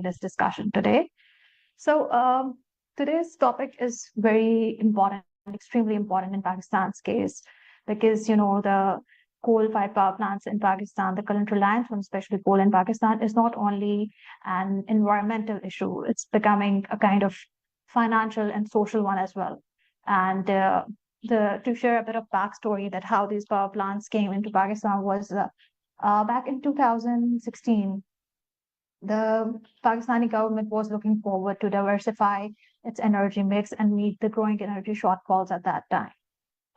joining this discussion today. So today's topic is very important, extremely important in Pakistan's case, because the coal-fired power plants in Pakistan, the current reliance on especially coal in Pakistan is not only an environmental issue; it's becoming a kind of financial and social one as well. And to share a bit of backstory that how these power plants came into Pakistan was back in 2016. The Pakistani government was looking forward to diversify its energy mix and meet the growing energy shortfalls at that time.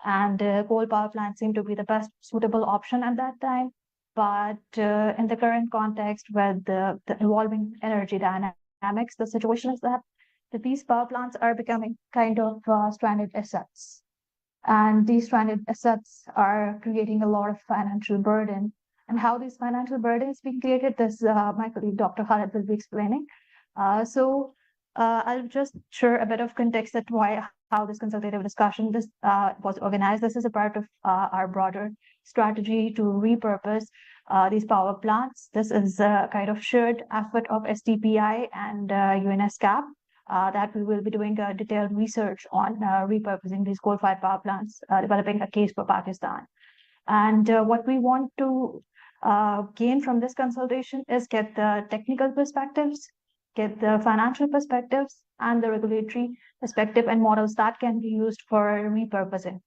And coal power plants seemed to be the best suitable option at that time. But in the current context, with the evolving energy dynamics, the situation is that these power plants are becoming kind of stranded assets. And these stranded assets are creating a lot of financial burden. And how these financial burdens being created, this my colleague Dr. Khalid will be explaining. I'll just share a bit of context that how this consultative discussion was organized. This is a part of our broader strategy to repurpose these power plants. This is a kind of shared effort of STPI and UNSCAP that we will be doing detailed research on repurposing these coal-fired power plants, developing a case for Pakistan. And what we want to gain from this consultation is get the technical perspectives, get the financial perspectives, and the regulatory perspective and models that can be used for repurposing.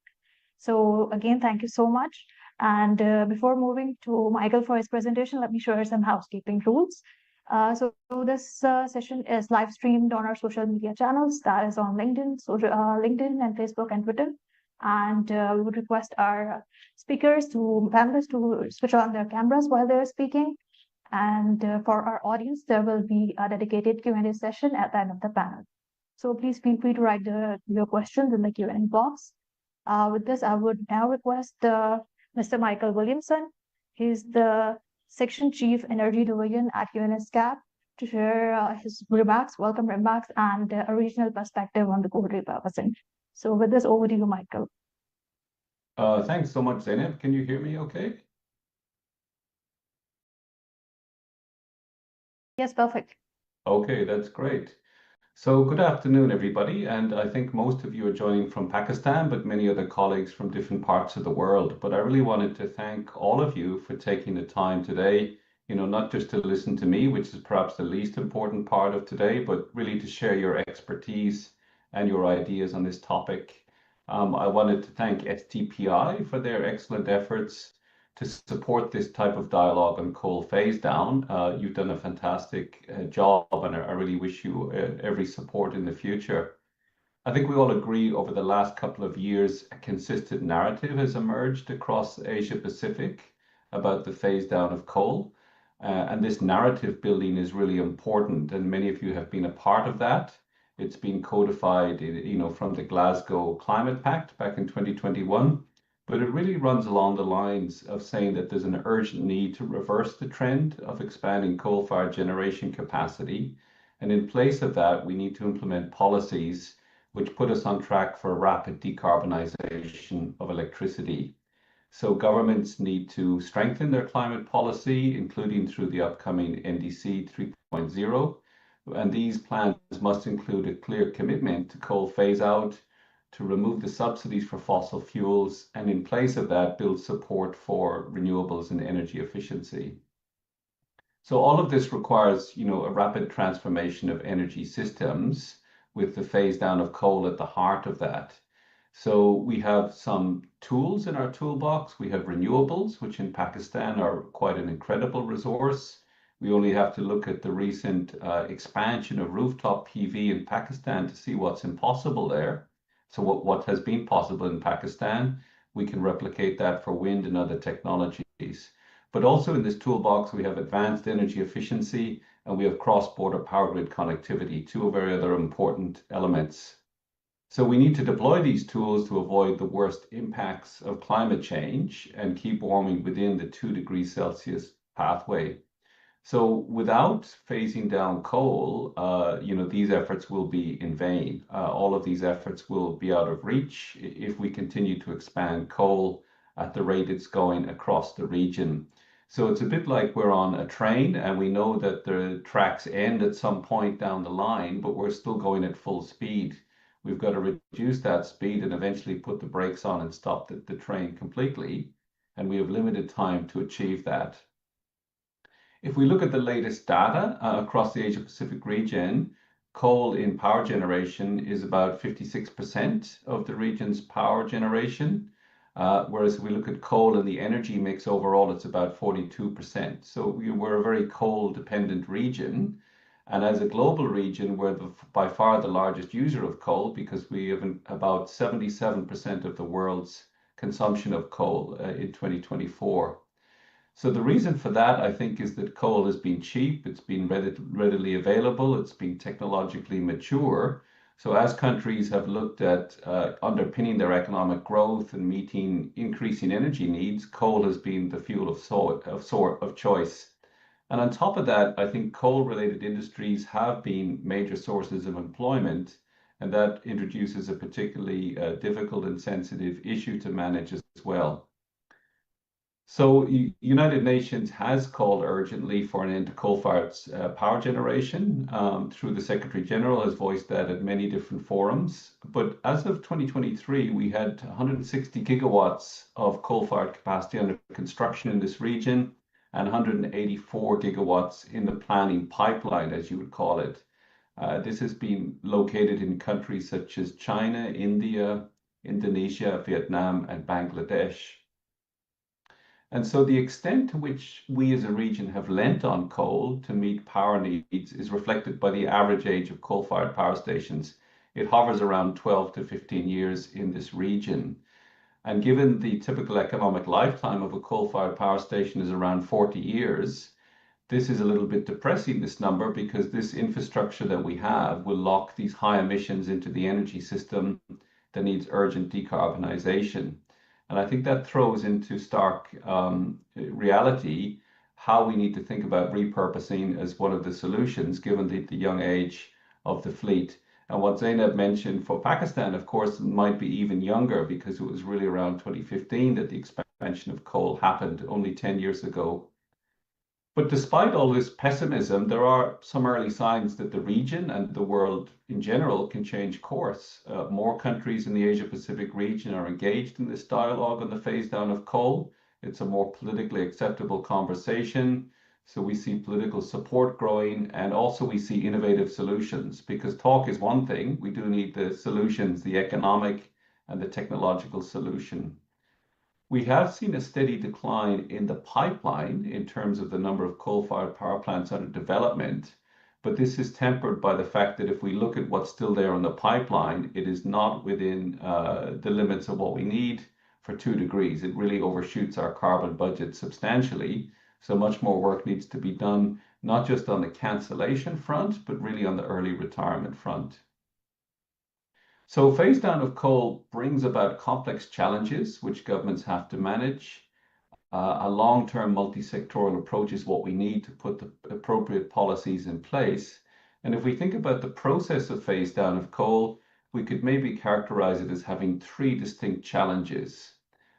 So again, thank you so much. And before moving to Michael for his presentation, let me share some housekeeping rules. So this session is live streamed on our social media channels, that is on LinkedIn and Facebook and Twitter. And we would request our panelists to switch on their cameras while they're speaking. And for our audience, there will be a dedicated Q&A session at the end of the panel. So please feel free to write your questions in the Q&A box. With this, I would now request Mr. Michael Williamson. He's the Section Chief Energy Division at UNSCAP to share his welcome remarks, and a regional perspective on the coal repurposing. So with this, over to you, Michael. Thanks so much, Zainab. Can you hear me okay? Yes, perfect. Okay, that's great. So good afternoon, everybody. And I think most of you are joining from Pakistan, but many other colleagues from different parts of the world. But I really wanted to thank all of you for taking the time today, not just to listen to me, which is perhaps the least important part of today, but really to share your expertise and your ideas on this topic. I wanted to thank STPI for their excellent efforts to support this type of dialogue on coal phase down. You've done a fantastic job, and I really wish you every support in the future. I think we all agree over the last couple of years, a consistent narrative has emerged across Asia Pacific about the phase down of coal. And this narrative building is really important, and many of you have been a part of that. It's been codified, from the Glasgow Climate Pact back in 2021. But it really runs along the lines of saying that there's an urgent need to reverse the trend of expanding coal-fired generation capacity. And in place of that, we need to implement policies which put us on track for rapid decarbonization of electricity. So governments need to strengthen their climate policy, including through the upcoming NDC 3.0. And these plans must include a clear commitment to coal phase out, to remove the subsidies for fossil fuels, and in place of that, build support for renewables and energy efficiency. So all of this requires, a rapid transformation of energy systems with the phase down of coal at the heart of that. So we have some tools in our toolbox. We have renewables, which in Pakistan are quite an incredible resource. We only have to look at the recent expansion of rooftop PV in Pakistan to see what's impossible there. So what has been possible in Pakistan, we can replicate that for wind and other technologies. But also in this toolbox, we have advanced energy efficiency, and we have cross-border power grid connectivity, two very other important elements. So we need to deploy these tools to avoid the worst impacts of climate change and keep warming within the 2 degrees Celsius pathway. So without phasing down coal, these efforts will be in vain. All of these efforts will be out of reach if we continue to expand coal at the rate it's going across the region. So it's a bit like we're on a train and we know that the tracks end at some point down the line, but we're still going at full speed. We've got to reduce that speed and eventually put the brakes on and stop the train completely. And we have limited time to achieve that. If we look at the latest data across the Asia Pacific region, coal in power generation is about 56% of the region's power generation. Whereas if we look at coal in the energy mix overall, it's about 42%. So we're a very coal dependent region. And as a global region, we're by far the largest user of coal because we have about 77% of the world's consumption of coal in 2024. So the reason for that, I think, is that coal has been cheap, it's been readily available, it's been technologically mature. So as countries have looked at underpinning their economic growth and meeting increasing energy needs, coal has been the fuel of choice. And on top of that, I think coal-related industries have been major sources of employment, and that introduces a particularly difficult and sensitive issue to manage as well. So United Nations has called urgently for an end to coal-fired power generation. Through the Secretary General has voiced that at many different forums. But as of 2023, we had 160 gigawatts of coal-fired capacity under construction in this region and 184 gigawatts in the planning pipeline, as you would call it. This has been located in countries such as China, India, Indonesia, Vietnam, and Bangladesh. And so the extent to which we as a region have lent on coal to meet power needs is reflected by the average age of coal-fired power stations. It hovers around 12 to 15 years in this region. And given the typical economic lifetime of a coal-fired power station is around 40 years, this is a little bit depressing, this number, because this infrastructure that we have will lock these high emissions into the energy system that needs urgent decarbonization. And I think that throws into stark reality how we need to think about repurposing as one of the solutions, given the young age of the fleet. And what Zainab mentioned for Pakistan, of course, might be even younger because it was really around 2015 that the expansion of coal happened, only 10 years ago. But despite all this pessimism, there are some early signs that the region and the world in general can change course. More countries in the Asia Pacific region are engaged in this dialogue on the phase down of coal. It's a more politically acceptable conversation. So we see political support growing, and also we see innovative solutions, because talk is one thing. We do need the solutions, the economic and the technological solution. We have seen a steady decline in the pipeline in terms of the number of coal-fired power plants under development, but this is tempered by the fact that if we look at what's still there on the pipeline, it is not within the limits of what we need for 2 degrees. It really overshoots our carbon budget substantially. So much more work needs to be done, not just on the cancellation front, but really on the early retirement front. So phase down of coal brings about complex challenges which governments have to manage. A long-term multi-sectoral approach is what we need to put the appropriate policies in place. And if we think about the process of phase down of coal, we could maybe characterize it as having 3 distinct challenges.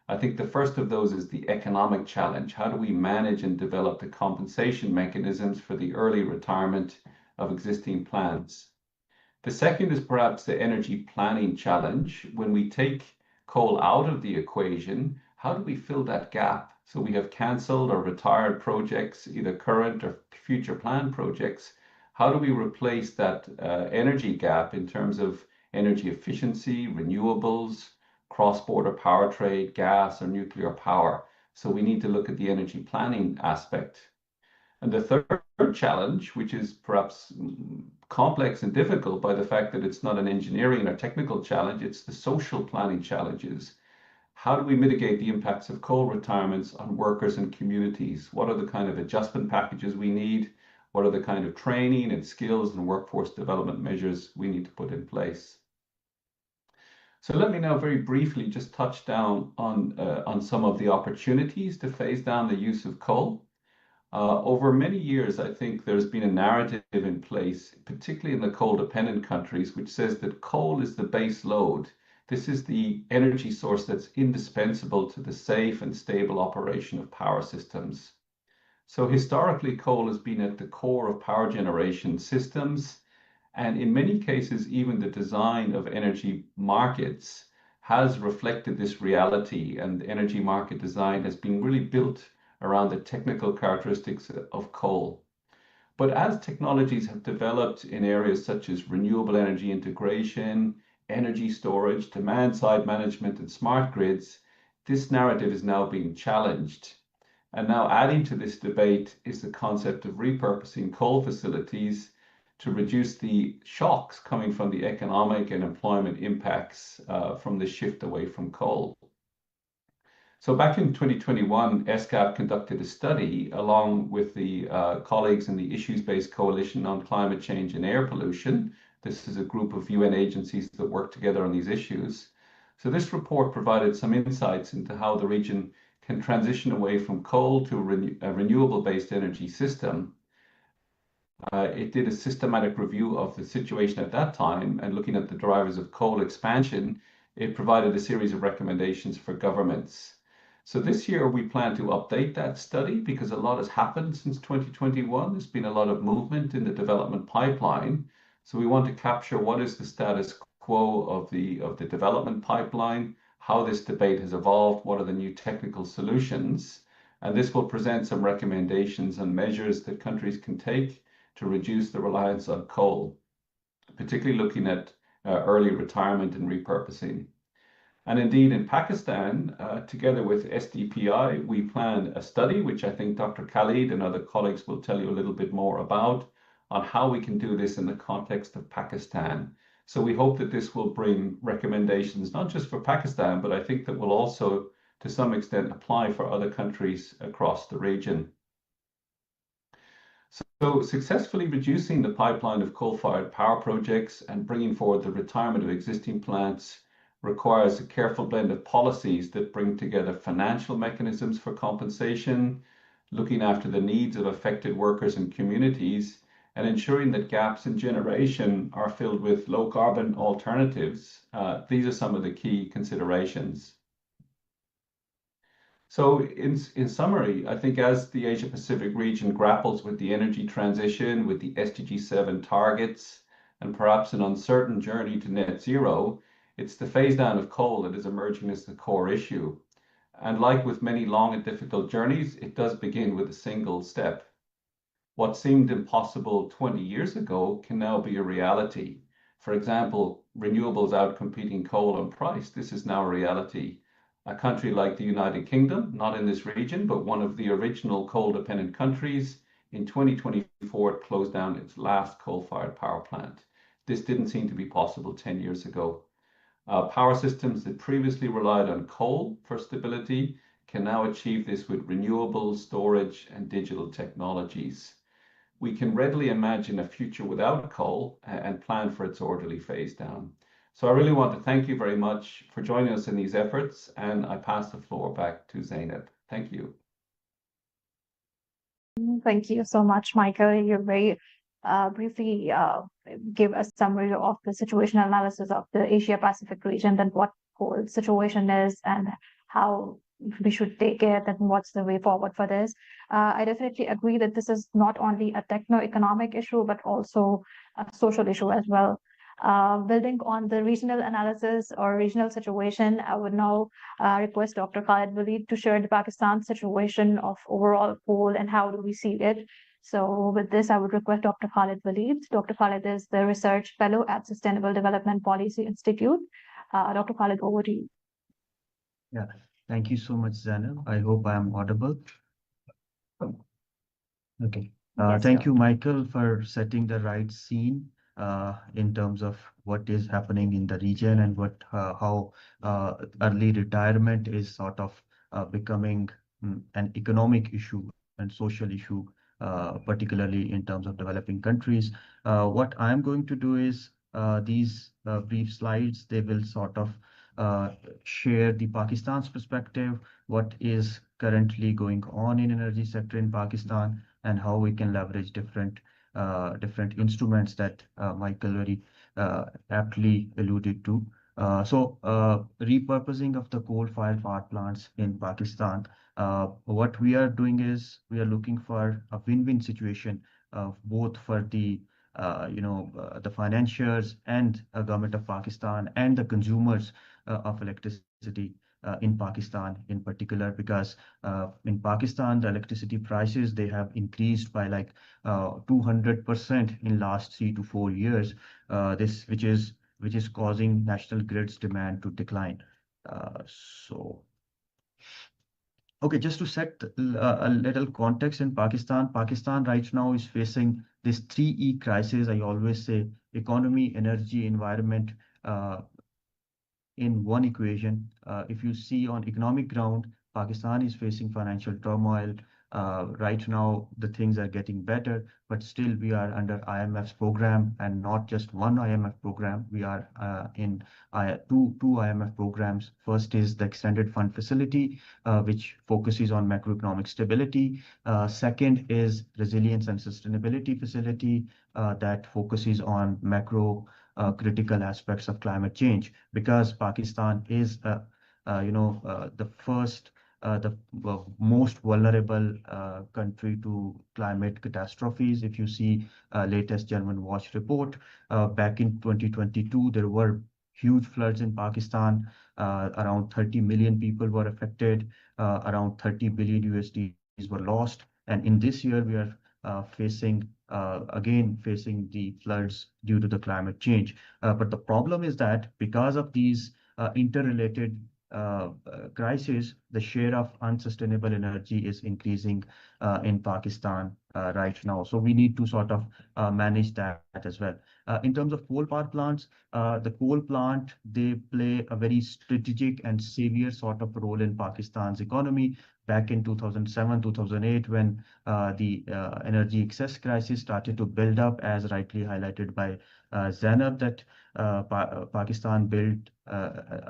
I think the first of those is the economic challenge. How do we manage and develop the compensation mechanisms for the early retirement of existing plants? The second is perhaps the energy planning challenge. When we take coal out of the equation, how do we fill that gap? So we have cancelled or retired projects, either current or future planned projects. How do we replace that energy gap in terms of energy efficiency, renewables, cross-border power trade, gas or nuclear power? So we need to look at the energy planning aspect. And the third challenge, which is perhaps complex and difficult by the fact that it's not an engineering or technical challenge, it's the social planning challenges. How do we mitigate the impacts of coal retirements on workers and communities? What are the kind of adjustment packages we need? What are the kind of training and skills and workforce development measures we need to put in place? So let me now very briefly just touch down on some of the opportunities to phase down the use of coal. Over many years, I think there's been a narrative in place, particularly in the coal-dependent countries, which says that coal is the base load. This is the energy source that's indispensable to the safe and stable operation of power systems. So historically, coal has been at the core of power generation systems, and in many cases, even the design of energy markets has reflected this reality, and energy market design has been really built around the technical characteristics of coal. But as technologies have developed in areas such as renewable energy integration, energy storage, demand side management, and smart grids, this narrative is now being challenged. And now adding to this debate is the concept of repurposing coal facilities to reduce the shocks coming from the economic and employment impacts from the shift away from coal. So back in 2021, ESCAP conducted a study along with the colleagues in the Issues-Based Coalition on Climate Change and Air Pollution. This is a group of UN agencies that work together on these issues. So this report provided some insights into how the region can transition away from coal to a renewable-based energy system. It did a systematic review of the situation at that time, and looking at the drivers of coal expansion, it provided a series of recommendations for governments. So this year we plan to update that study because a lot has happened since 2021. There's been a lot of movement in the development pipeline. So we want to capture what is the status quo of the development pipeline, how this debate has evolved, what are the new technical solutions, and this will present some recommendations and measures that countries can take to reduce the reliance on coal, particularly looking at early retirement and repurposing. And indeed, in Pakistan, together with SDPI, we plan a study, which I think Dr. Khalid and other colleagues will tell you a little bit more about, on how we can do this in the context of Pakistan. So we hope that this will bring recommendations, not just for Pakistan, but I think that will also, to some extent, apply for other countries across the region. So successfully reducing the pipeline of coal-fired power projects and bringing forward the retirement of existing plants requires a careful blend of policies that bring together financial mechanisms for compensation, looking after the needs of affected workers and communities, and ensuring that gaps in generation are filled with low carbon alternatives. These are some of the key considerations. So in summary, I think as the Asia Pacific region grapples with the energy transition, with the SDG 7 targets, and perhaps an uncertain journey to net zero, it's the phase down of coal that is emerging as the core issue. And like with many long and difficult journeys, it does begin with a single step. What seemed impossible 20 years ago can now be a reality. For example, renewables outcompeting coal on price. This is now a reality. A country like the United Kingdom, not in this region, but one of the original coal-dependent countries, in 2024, it closed down its last coal-fired power plant. This didn't seem to be possible 10 years ago. Power systems that previously relied on coal for stability can now achieve this with renewables, storage, and digital technologies. We can readily imagine a future without coal and plan for its orderly phase down. So I really want to thank you very much for joining us in these efforts, and I pass the floor back to Zainab. Thank you. Thank you so much, Michael. You very briefly give a summary of the situation analysis of the Asia Pacific region, and what whole situation is and how we should take it and what's the way forward for this. I definitely agree that this is not only a techno-economic issue, but also a social issue as well. Building on the regional analysis or regional situation, I would now request Dr. Khalid Walid to share the Pakistan situation of overall coal and how do we see it. So with this, I would request Dr. Khalid Walid. Dr. Khalid is the Research Fellow at Sustainable Development Policy Institute. Dr. Khalid, over to you. Yeah, thank you so much, Zainab. I hope I am audible. Okay. Yes, Thank sir. you, Michael, for setting the right scene in terms of what is happening in the region and how early retirement is sort of becoming an economic issue and social issue, particularly in terms of developing countries. What I'm going to do is these brief slides, they will sort of share the Pakistan's perspective, what is currently going on in energy sector in Pakistan, and how we can leverage different instruments that Michael very aptly alluded to Repurposing of the coal-fired power plants in Pakistan, what we are doing is we are looking for a win-win situation, both for the financiers and government of Pakistan and the consumers of electricity in Pakistan in particular, because in Pakistan the electricity prices, they have increased by like 200% in last 3 to 4 years. This which is causing national grid's demand to decline. Uh, so, okay, just to set a little context in Pakistan, Pakistan right now is facing this 3E crisis. I always say economy, energy, environment, uh, in one equation. If you see on economic ground, Pakistan is facing financial turmoil. Right now, the things are getting better, but still we are under IMF's program, and not just one IMF program. We are in two IMF programs. First is the Extended Fund Facility, which focuses on macroeconomic stability. Second is Resilience and Sustainability Facility, that focuses on macro critical aspects of climate change, because Pakistan is the first the most vulnerable country to climate catastrophes. If you see latest German Watch report, back in 2022 there were huge floods in Pakistan. Around 30 million people were affected. Around 30 billion USDs were lost. And in this year we are facing the floods due to the climate change. But the problem is that because of these interrelated crises, the share of unsustainable energy is increasing in Pakistan right now. So we need to sort of manage that as well. In terms of coal power plants, the coal plant, they play a very strategic and severe sort of role in Pakistan's economy. Back in 2007, 2008, when the energy excess crisis started to build up, as rightly highlighted by Zainab, that Pakistan built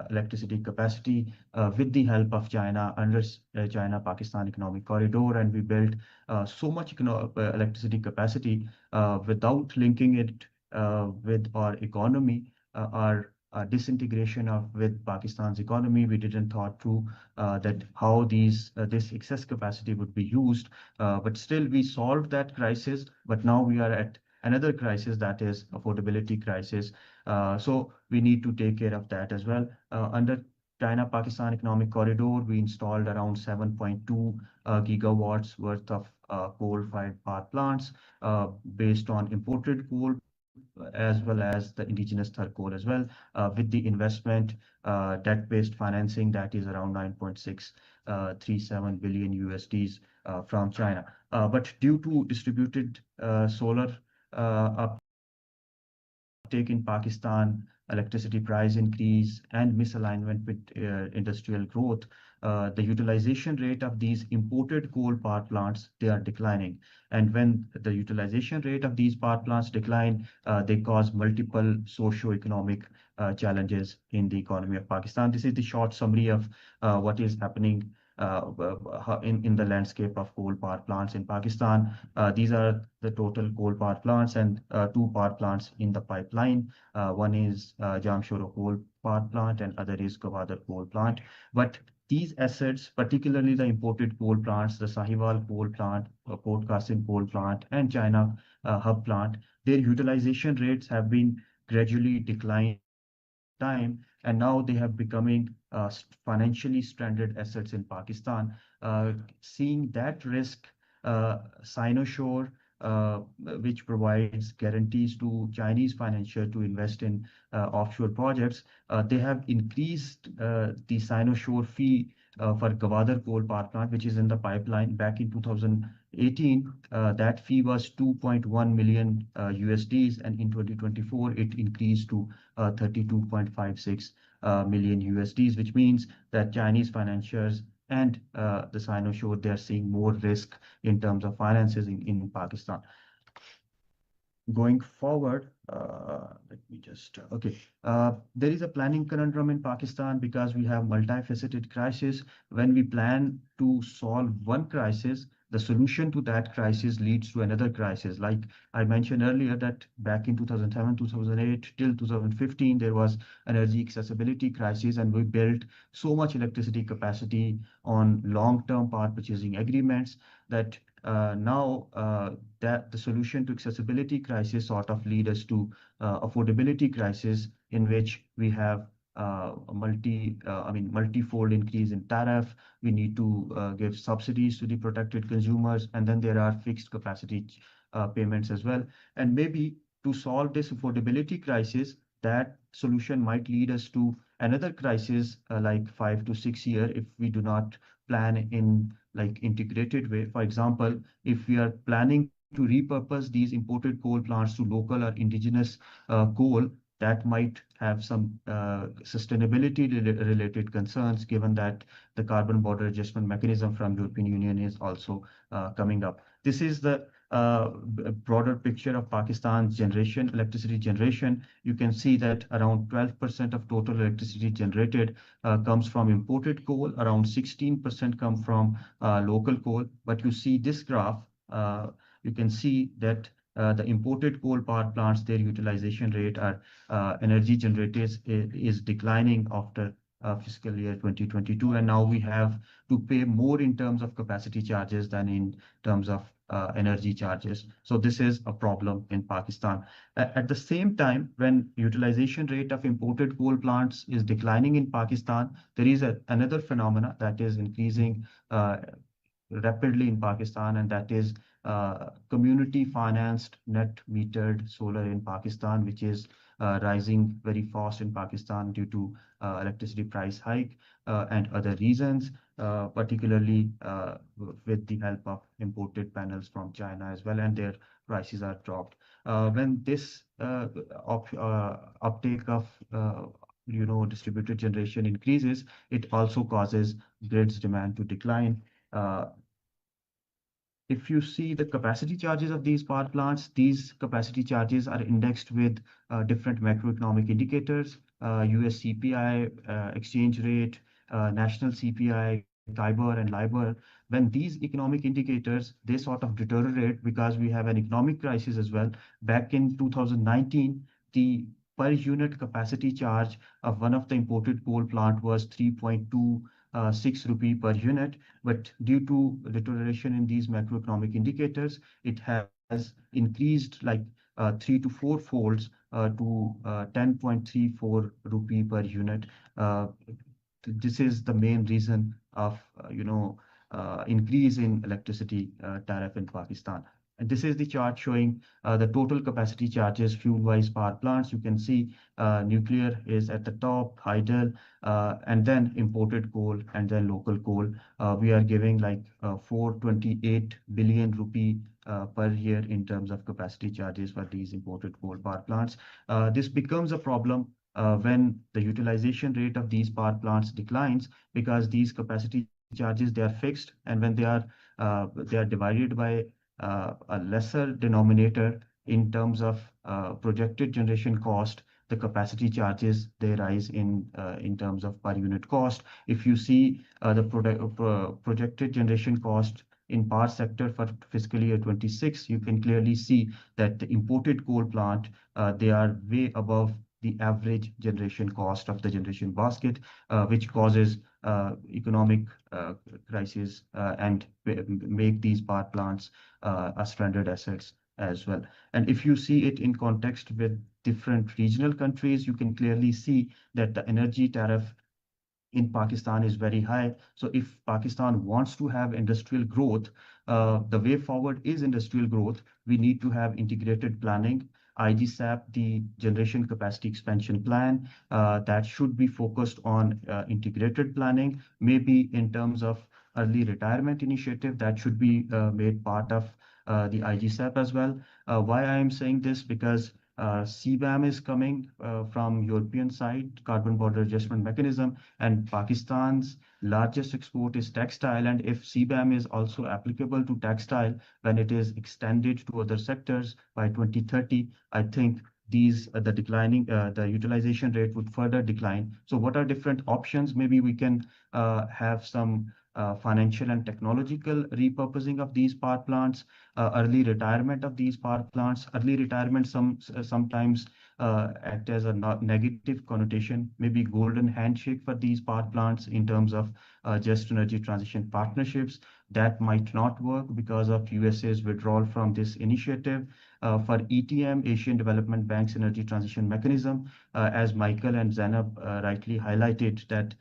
electricity capacity with the help of China under China-Pakistan Economic Corridor, and we built so much electricity capacity without linking it with our economy, our disintegration of with Pakistan's economy. We didn't thought through that how this excess capacity would be used, but still we solved that crisis. But now we are at another crisis, that is affordability crisis. So we need to take care of that as well. Under China-Pakistan Economic Corridor, we installed around 7.2 gigawatts worth of coal-fired power plants based on imported coal, as well as the indigenous thermal coal as well, with the investment debt-based financing that is around 9.637 billion USDs from China. But due to distributed solar uptake in Pakistan, electricity price increase, and misalignment with industrial growth, the utilization rate of these imported coal power plants, they are declining. And when the utilization rate of these power plants decline, they cause multiple socio-economic challenges in the economy of Pakistan. This is the short summary of what is happening in the landscape of coal power plants in Pakistan. These are the total coal power plants, and two power plants in the pipeline. One is Jamshoro coal power plant, and other is Gwadar coal plant. But these assets, particularly the imported coal plants, the Sahiwal coal plant, Port Qasim coal plant, and China hub plant, their utilization rates have been gradually declining time, and now they have becoming financially stranded assets in Pakistan. Seeing that risk, Sinosure, which provides guarantees to Chinese financiers to invest in offshore projects, they have increased the Sinosure fee for Gwadar coal power plant, which is in the pipeline. Back in 2018, that fee was 2.1 million USDs, and in 2024, it increased to 32.56 million USDs, which means that Chinese financiers and the Sinosure, they are seeing more risk in terms of finances in Pakistan. Going forward, let me just, okay. There is a planning conundrum in Pakistan because we have multifaceted crisis. When we plan to solve one crisis, the solution to that crisis leads to another crisis. Like I mentioned earlier, that back in 2007, 2008 till 2015, there was energy accessibility crisis, and we built so much electricity capacity on long-term power purchasing agreements that that the solution to accessibility crisis sort of lead us to affordability crisis, in which we have multi-fold increase in tariff. We need to give subsidies to the protected consumers, and then there are fixed capacity payments as well. And maybe to solve this affordability crisis, that solution might lead us to another crisis like 5 to 6 years if we do not plan in like integrated way. For example, if we are planning to repurpose these imported coal plants to local or indigenous coal, that might have some sustainability related concerns, given that the carbon border adjustment mechanism from European Union is also coming up. This is the broader picture of Pakistan's electricity generation. You can see that around 12% of total electricity generated comes from imported coal, around 16% come from local coal. But you see this graph, you can see that the imported coal power plants, their utilization rate are energy generators is declining after fiscal year 2022, and now we have to pay more in terms of capacity charges than in terms of energy charges. So this is a problem in Pakistan. At the same time, when utilization rate of imported coal plants is declining in Pakistan, there is another phenomena that is increasing rapidly in Pakistan, and that is community financed net metered solar in Pakistan, which is rising very fast in Pakistan due to electricity price hike and other reasons, particularly with the help of imported panels from China as well, and their prices are dropped. When this uptake of distributed generation increases, it also causes grids demand to decline. If you see the capacity charges of these power plants, these capacity charges are indexed with different macroeconomic indicators, US CPI, exchange rate, national CPI, TIBOR and LIBOR. When these economic indicators, they sort of deteriorate because we have an economic crisis as well. Back in 2019, the per unit capacity charge of one of the imported coal plant was 3.26 rupee per unit. But due to deterioration in these macroeconomic indicators, it has increased like 3 to 4 folds to 10.34 rupee per unit. This is the main reason of increase in electricity tariff in Pakistan. And this is the chart showing the total capacity charges fuel-wise power plants. You can see nuclear is at the top, hydel, and then imported coal, and then local coal. We are giving like 428 billion rupee per year in terms of capacity charges for these imported coal power plants. This becomes a problem when the utilization rate of these power plants declines, because these capacity charges, they are fixed, and when they are divided by a lesser denominator in terms of projected generation cost, the capacity charges, they rise in terms of per unit cost. If you see the projected generation cost in power sector for fiscal year 26, you can clearly see that the imported coal plant, they are way above the average generation cost of the generation basket, which causes economic crisis and make these power plants as stranded assets as well. And if you see it in context with different regional countries, you can clearly see that the energy tariff in Pakistan is very high. So if Pakistan wants to have industrial growth, the way forward is industrial growth. We need to have integrated planning. IGSAP, the generation capacity expansion plan, that should be focused on integrated planning, maybe in terms of early retirement initiative that should be made part of the IGSAP as well. Why I am saying this? Because CBAM is coming from European side, carbon border adjustment mechanism, and Pakistan's largest export is textile. And if CBAM is also applicable to textile when it is extended to other sectors by 2030, I think the utilization rate would further decline. So what are different options? Maybe we can have some financial and technological repurposing of these power plants, early retirement of these power plants. Early retirement sometimes act as a negative connotation, maybe golden handshake for these power plants in terms of just energy transition partnerships. That might not work because of USA's withdrawal from this initiative. For ETM, Asian Development Bank's energy transition mechanism, as Michael and Zainab rightly highlighted, that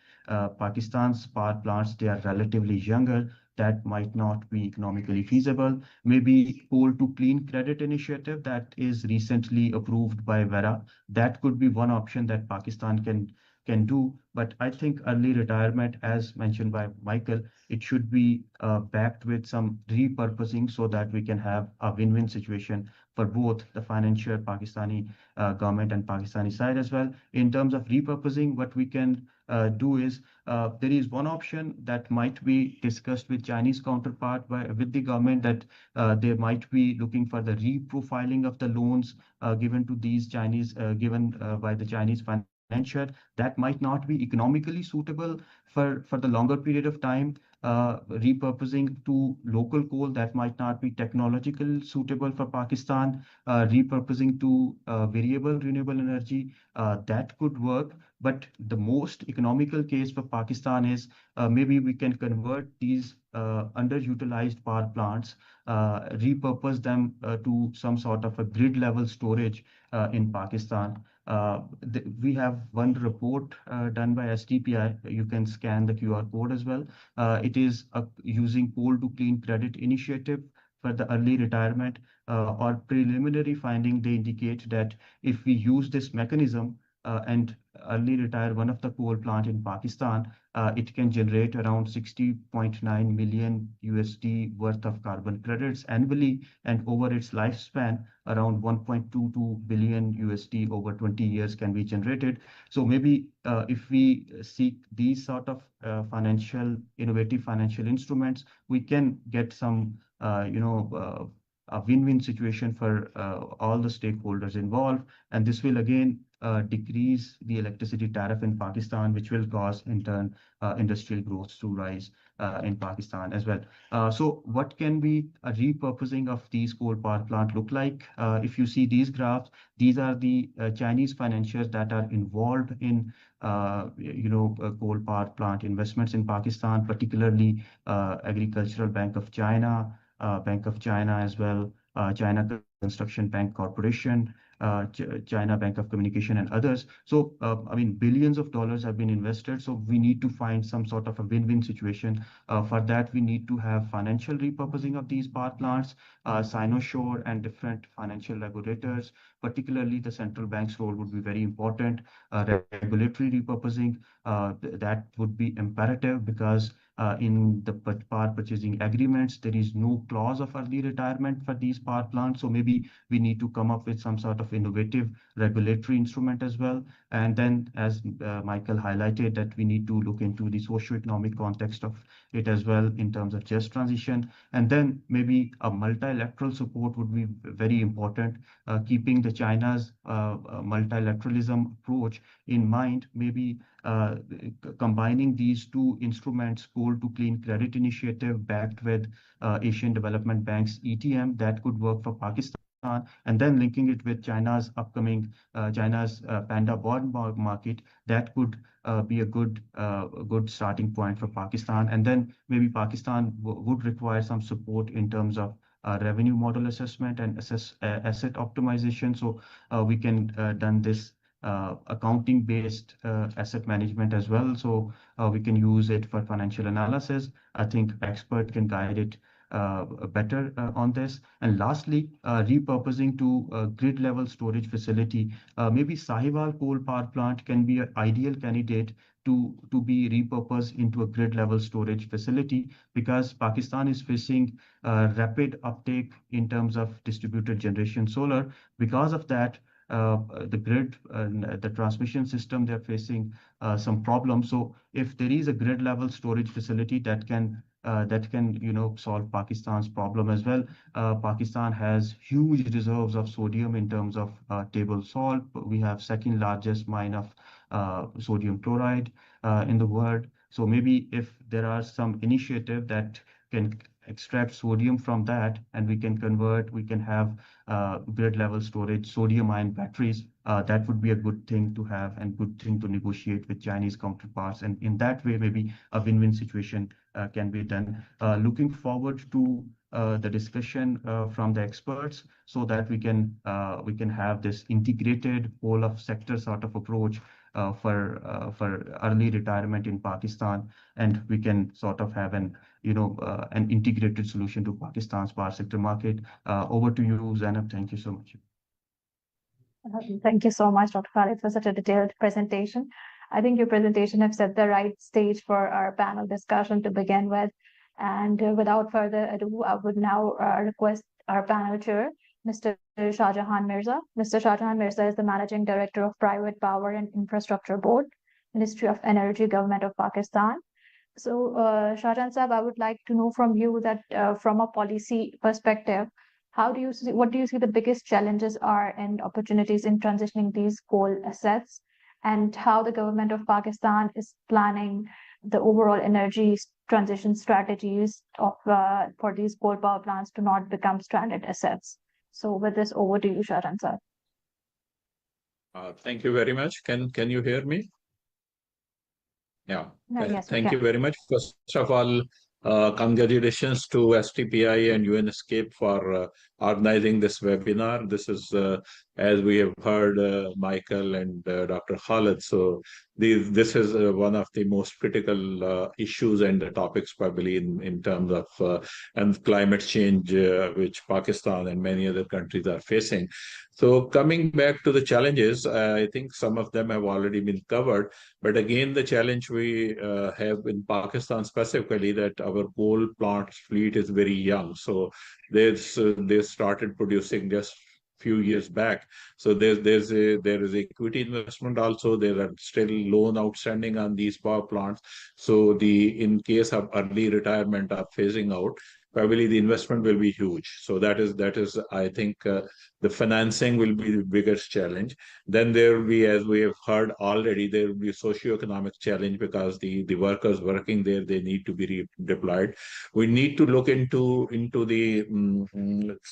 Pakistan's power plants, they are relatively younger. That might not be economically feasible. Maybe coal to clean credit initiative that is recently approved by Vera. That could be one option that Pakistan can do. But I think early retirement, as mentioned by Michael, it should be backed with some repurposing so that we can have a win-win situation for both the financial Pakistani government and Pakistani side as well. In terms of repurposing, what we can do is there is one option that might be discussed with Chinese counterpart with the government, that they might be looking for the reprofiling of the loans given to these Chinese, given by the Chinese financier. That might not be economically suitable for the longer period of time. Repurposing to local coal, that might not be technological suitable for Pakistan. Repurposing to variable renewable energy, that could work. But the most economical case for Pakistan is maybe we can convert these underutilized power plants, repurpose them to some sort of a grid level storage in Pakistan. We have one report done by STPI. You can scan the QR code as well. It is using coal to clean credit initiative for the early retirement. Or preliminary finding, they indicate that if we use this mechanism and early retire one of the coal plant in Pakistan, it can generate around 60.9 million USD worth of carbon credits annually, and over its lifespan, around 1.22 billion USD over 20 years can be generated. So maybe if we seek these sort of innovative financial instruments, we can get some, a win-win situation for all the stakeholders involved. And this will again decrease the electricity tariff in Pakistan, which will cause in turn industrial growth to rise in Pakistan as well. So what can be a repurposing of these coal power plant look like? If you see these graphs, these are the Chinese financiers that are involved in coal power plant investments in Pakistan, particularly Agricultural Bank of China, as well, China Construction Bank Corporation, China Bank of Communication, and others. So, I mean, billions of dollars have been invested. So we need to find some sort of a win-win situation. For that, we need to have financial repurposing of these power plants, Sinosure and different financial regulators, particularly the central bank's role would be very important. Regulatory repurposing, that would be imperative because in the power purchasing agreements, there is no clause of early retirement for these power plants. So maybe we need to come up with some sort of innovative regulatory instrument as well. And then, as Michael highlighted, that we need to look into the socio-economic context of it as well in terms of just transition. And then maybe a multilateral support would be very important, keeping the China's multilateralism approach in mind. Maybe combining these two instruments, coal to clean credit initiative backed with Asian Development Bank's ETM, that could work for Pakistan. And then linking it with China's upcoming China's panda bond market, that could be a good starting point for Pakistan. And then maybe Pakistan would require some support in terms of revenue model assessment and asset optimization. So we can done this accounting-based asset management as well. So we can use it for financial analysis. I think expert can guide it better on this. And lastly, repurposing to a grid level storage facility. Maybe Sahiwal coal power plant can be an ideal candidate to be repurposed into a grid level storage facility, because Pakistan is facing rapid uptake in terms of distributed generation solar. Because of that, the grid and the transmission system, they're facing some problems. So if there is a grid level storage facility that can solve Pakistan's problem as well. Pakistan has huge reserves of sodium in terms of table salt. We have second largest mine of sodium chloride in the world. So maybe if there are some initiative that can extract sodium from that, and we can convert, we can have grid level storage, sodium ion batteries, that would be a good thing to have and good thing to negotiate with Chinese counterparts. And in that way, maybe a win-win situation can be done. Looking forward to the discussion from the experts so that we can have this integrated whole of sector sort of approach for early retirement in Pakistan, and we can sort of have an integrated solution to Pakistan's power sector market. Over to you, Zainab. Thank you so much. Thank you so much, Dr. Khalid, for such a detailed presentation. I think your presentation has set the right stage for our panel discussion to begin with. And without further ado, I would now request our panel chair, Mr. Shahjahan Mirza. Mr. Shahjahan Mirza is the Managing Director of Private Power and Infrastructure Board, Ministry of Energy, Government of Pakistan. So, Shahjahan Sahab, I would like to know from you that from a policy perspective, what do you see the biggest challenges are and opportunities in transitioning these coal assets, and how the government of Pakistan is planning the overall energy transition strategies for these coal power plants to not become stranded assets? So with this, over to you, Shahjahan sir. Thank you very much. Can you hear me? Yeah. Yes, Thank you very much. First of all, congratulations to STPI and UNESCAPE for organizing this webinar. This is, as we have heard, Michael and Dr. Khalid. So this is one of the most critical issues and the topics probably in terms of and climate change, which Pakistan and many other countries are facing. So coming back to the challenges, I think some of them have already been covered. But again, the challenge we have in Pakistan specifically that our coal plant fleet is very young. So they started producing just few years back. So there is equity investment also. There are still loan outstanding on these power plants. So in case of early retirement or phasing out, probably the investment will be huge. So that is I think the financing will be the biggest challenge. Then there will be, as we have heard already, there will be socioeconomic challenge because the workers working there, they need to be redeployed. We need to look into the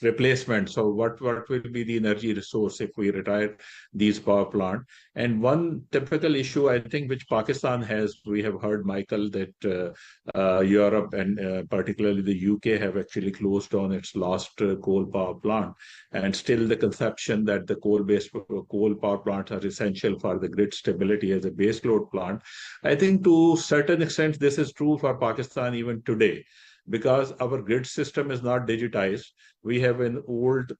replacement. So what will be the energy resource if we retire these power plant? And one typical issue, I think, which Pakistan has, we have heard, Michael, that Europe and particularly the UK have actually closed down its last coal power plant. And still the conception that the coal power plants are essential for the grid stability as a baseload plant. I think to a certain extent, this is true for Pakistan even today, because our grid system is not digitized. We have an old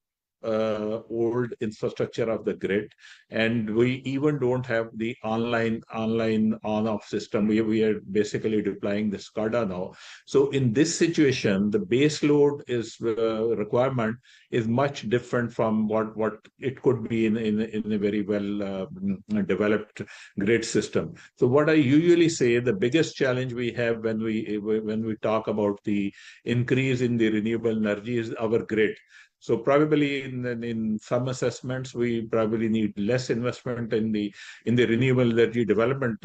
infrastructure of the grid, and we even don't have the online on-off system. We are basically deploying the SCADA now. So in this situation, the base load is requirement is much different from what it could be in a very well developed grid system. So what I usually say, the biggest challenge we have when we talk about the increase in the renewable energy is our grid. So probably in some assessments, we probably need less investment in the renewable energy development,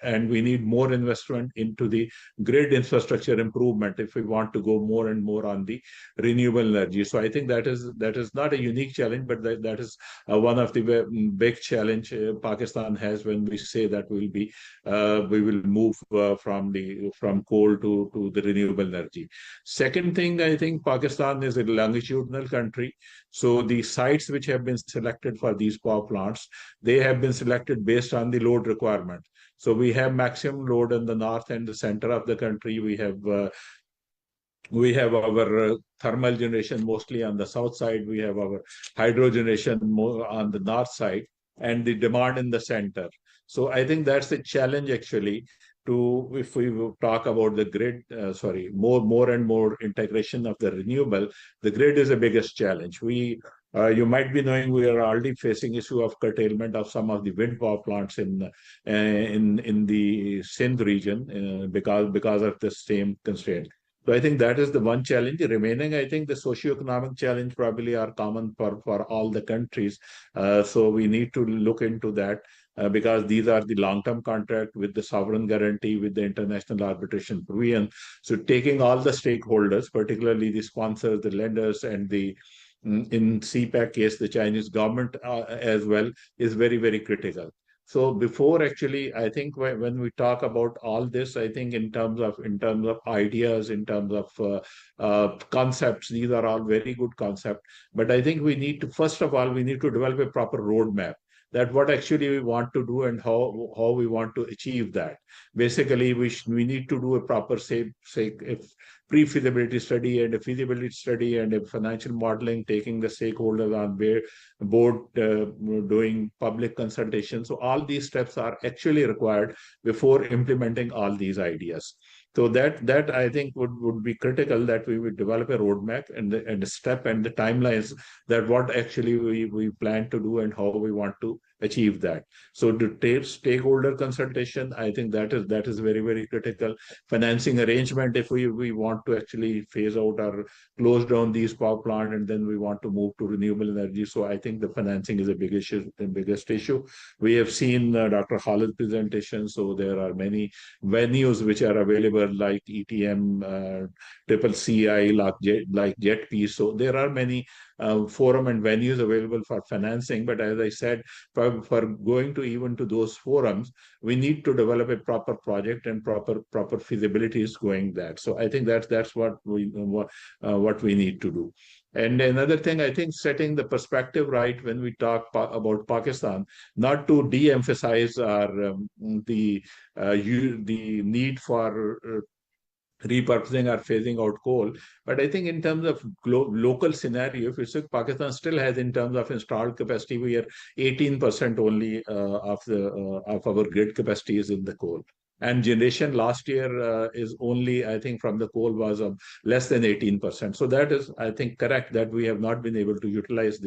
and we need more investment into the grid infrastructure improvement if we want to go more and more on the renewable energy. So I think that is not a unique challenge, but that is one of the big challenge Pakistan has when we say that we will move from coal to the renewable energy. Second thing, I think Pakistan is a longitudinal country. So the sites which have been selected for these power plants, they have been selected based on the load requirement. So we have maximum load in the north and the center of the country. We have our thermal generation mostly on the south side. We have our hydro generation more on the north side, and the demand in the center. So I think that's the challenge actually. If we talk about the grid, more and more integration of the renewable, the grid is the biggest challenge. You might be knowing we are already facing issue of curtailment of some of the wind power plants in the Sindh region because of the same constraint. So I think that is the one challenge. The remaining, I think the socioeconomic challenge probably are common for all the countries. So we need to look into that. because these are the long-term contract with the sovereign guarantee, with the international arbitration provision. So taking all the stakeholders, particularly the sponsors, the lenders, and the in CPEC case, the Chinese government as well, is very, very critical. So before actually, I think when we talk about all this, I think in terms of ideas, in terms of concepts, these are all very good concepts. But I think we need to, first of all, we need to develop a proper roadmap, that what actually we want to do and how we want to achieve that. Basically, we need to do a proper say if pre-feasibility study and a feasibility study and a financial modeling, taking the stakeholders on board, doing public consultation. So all these steps are actually required before implementing all these ideas. So that I think would be critical, that we would develop a roadmap and the step and the timelines, that what actually we plan to do and how we want to achieve that. So to take stakeholder consultation, I think that is very, very critical. Financing arrangement, if we want to actually phase out or close down these power plant and then we want to move to renewable energy. So I think the financing is a big issue, the biggest issue. We have seen Dr. Khalid's presentation. So there are many venues which are available, like ETM, Triple CI, like JETP. So there are many forum and venues available for financing. But as I said, for going to even to those forums, we need to develop a proper project and proper feasibility is going that. So I think that's what we need to do. And another thing, I think setting the perspective right when we talk about Pakistan, not to de-emphasize the need for repurposing or phasing out coal. But I think in terms of local scenario, if you see, Pakistan still has, in terms of installed capacity, we are 18% only of our grid capacity is in the coal. And generation last year is only, I think, from the coal was less than 18%. So that is, I think, correct, that we have not been able to utilize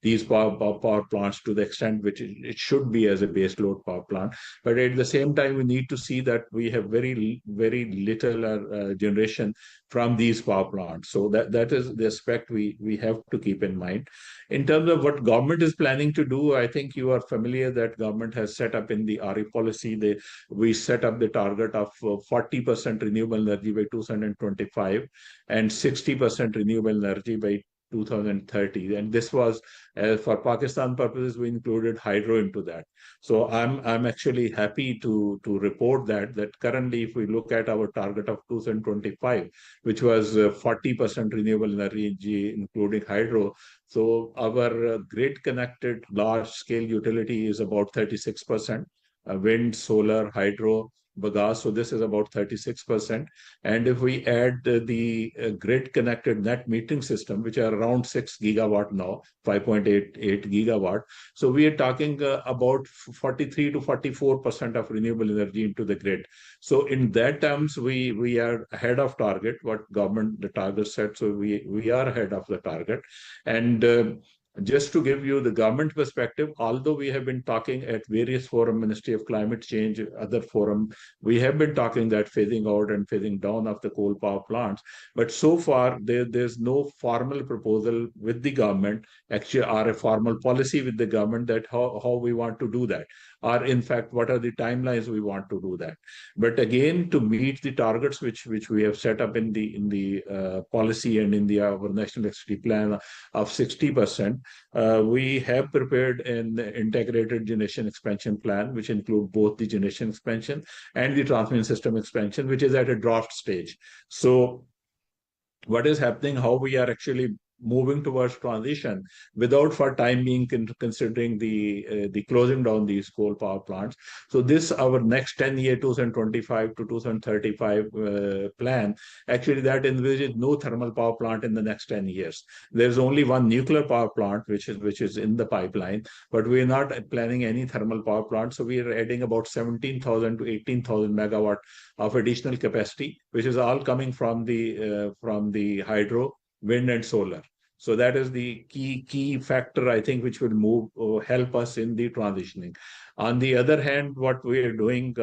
these power plants to the extent which it should be as a base load power plant. But at the same time, we need to see that we have very, very little generation from these power plants. So that is the aspect we have to keep in mind. In terms of what government is planning to do, I think you are familiar that government has set up in the RE policy, we set up the target of 40% renewable energy by 2025 and 60% renewable energy by 2030. And this was, for Pakistan purposes, we included hydro into that. So I'm actually happy to report that currently, if we look at our target of 2025, which was 40% renewable energy, including hydro, so our grid connected large scale utility is about 36%, wind, solar, hydro, bagasse. So this is about 36%. And if we add the grid connected net metering system, which are around 6 gigawatt now, 5.88 gigawatt. So we are talking about 43 to 44% of renewable energy into the grid. So in that terms, we are ahead of target, what government, the target set. So we are ahead of the target. And just to give you the government perspective, although we have been talking at various forum, Ministry of Climate Change, other forum, we have been talking that phasing out and phasing down of the coal power plants. But so far, there's no formal proposal with the government, actually, or a formal policy with the government that how we want to do that, or in fact, what are the timelines we want to do that. But again, to meet the targets which we have set up in the policy and in our national electricity plan of 60%, we have prepared an integrated generation expansion plan, which include both the generation expansion and the transmission system expansion, which is at a draft stage. So what is happening, how we are actually moving towards transition without for time being considering the closing down these coal power plants. So this, our next 10-year 2025 to 2035 plan, actually that envisages no thermal power plant in the next 10 years. There's only one nuclear power plant which is in the pipeline, but we're not planning any thermal power plant. So we are adding about 17,000 to 18,000 megawatt of additional capacity, which is all coming from the hydro, wind and solar. So that is the key factor, I think, which will help us in the transitioning. On the other hand, what we are doing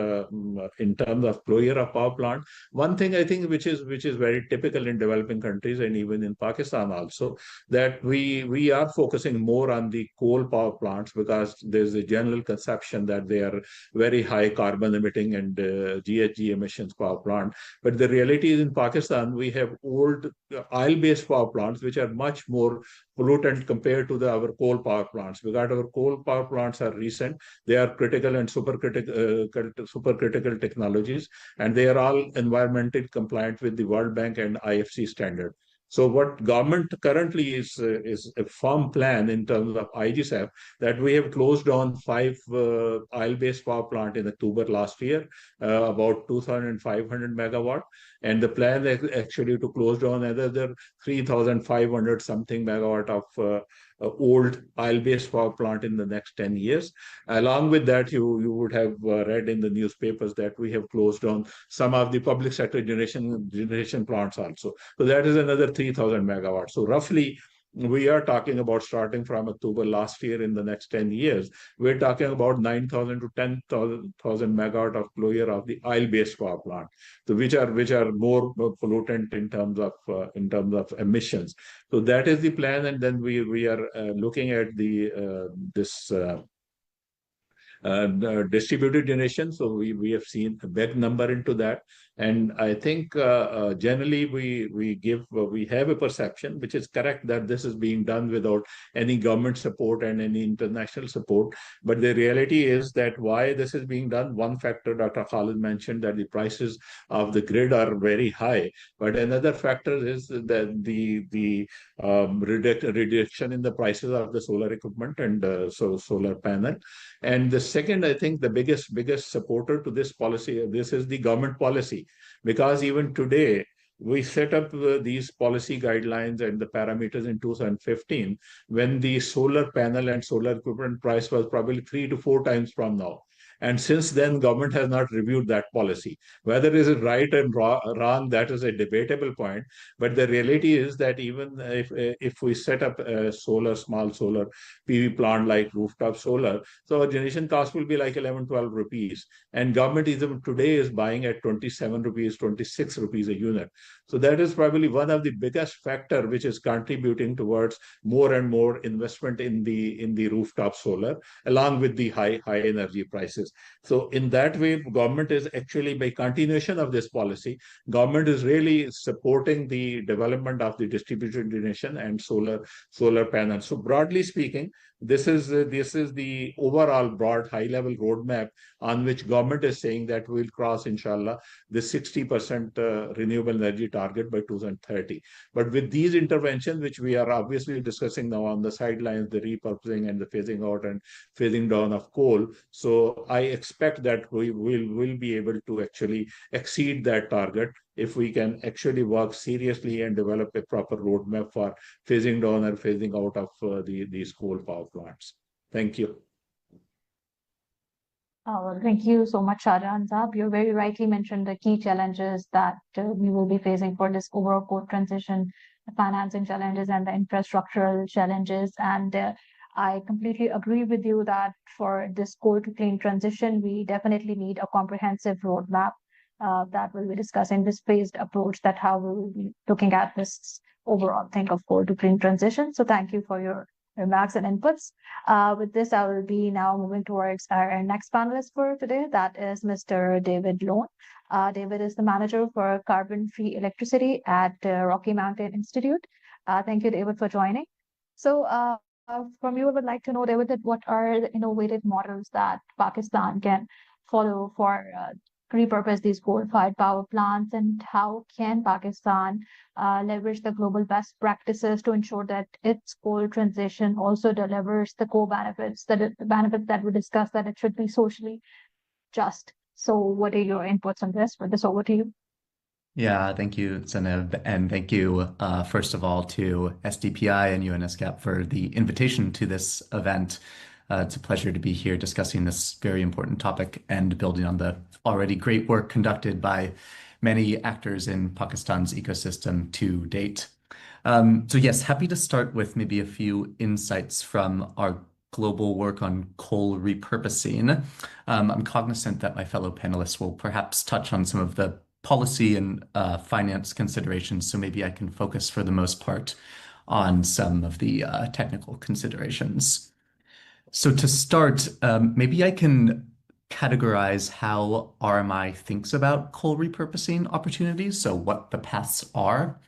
in terms of closure of power plant, one thing I think which is very typical in developing countries and even in Pakistan also, that we are focusing more on the coal power plants because there's a general conception that they are very high carbon emitting and GHG emissions power plant. But the reality is in Pakistan, we have old oil-based power plants which are much more pollutant compared to our coal power plants. Because our coal power plants are recent, they are critical and supercritical technologies, and they are all environmentally compliant with the World Bank and IFC standard. So what government currently is a firm plan in terms of IGSAF that we have closed on 5 oil-based power plant in October last year, about 2,500 megawatt, and the plan is actually to close down another 3,500 something megawatt of old oil-based power plant in the next 10 years. Along with that, you would have read in the newspapers that we have closed down some of the public sector generation plants also. So that is another 3,000 megawatts. So roughly, we are talking about starting from October last year in the next 10 years, we're talking about 9,000 to 10,000 megawatt of closure of the oil-based power plant, so which are more pollutant in terms of emissions. So that is the plan, and then we are looking at this distributed generation. So we have seen a big number into that. And I think generally we have a perception, which is correct, that this is being done without any government support and any international support. But the reality is that why this is being done, one factor Dr. Khalid mentioned, that the prices of the grid are very high. But another factor is that the reduction in the prices of the solar equipment and so solar panel. And the second, I think the biggest supporter to this policy, this is the government policy, because even today, we set up these policy guidelines and the parameters in 2015 when the solar panel and solar equipment price was probably 3 to 4 times from now. And since then, government has not reviewed that policy. Whether is it right and wrong, that is a debatable point. But the reality is that even if we set up a small solar PV plant like rooftop solar, so our generation cost will be like 11, 12 rupees. And government even today is buying at 27 rupees, 26 rupees a unit. So that is probably one of the biggest factor which is contributing towards more and more investment in the rooftop solar, along with the high energy prices. So in that way, government is actually, by continuation of this policy, government is really supporting the development of the distributed generation and solar panels. So broadly speaking, this is the overall broad high-level roadmap on which government is saying that we'll cross, inshallah, the 60% renewable energy target by 2030. But with these interventions, which we are obviously discussing now on the sidelines, the repurposing and the phasing out and phasing down of coal, so I expect that we will be able to actually exceed that target if we can actually work seriously and develop a proper roadmap for phasing down or phasing out of these coal power plants. Thank you. Thank you so much, Shahjahan Saab. You very rightly mentioned the key challenges that we will be facing for this overall coal transition, the financing challenges and the infrastructural challenges. And I completely agree with you that for this coal to clean transition, we definitely need a comprehensive roadmap that we'll be discussing, this phased approach, that how we will be looking at this overall thing of coal to clean transition. So thank you for your remarks and inputs. With this, I will be now moving towards our next panelist for today. That is Mr. David Lone. David is the manager for carbon-free electricity at Rocky Mountain Institute. Thank you, David, for joining. So from you, I would like to know, David, that what are the innovative models that Pakistan can follow for repurpose these coal-fired power plants, and how can Pakistan leverage the global best practices to ensure that its coal transition also delivers the co-benefits, the benefits that we discussed, that it should be socially just. So what are your inputs on this? With this, over to you. Yeah, thank you, Zainab, and thank you, first of all, to SDPI and UNESCAP for the invitation to this event. It's a pleasure to be here discussing this very important topic and building on the already great work conducted by many actors in Pakistan's ecosystem to date. So yes, happy to start with maybe a few insights from our global work on coal repurposing. I'm cognizant that my fellow panelists will perhaps touch on some of the policy and finance considerations, so maybe I can focus for the most part on some of the technical considerations. So to start, maybe I can categorize how RMI thinks about coal repurposing opportunities, so what the paths are,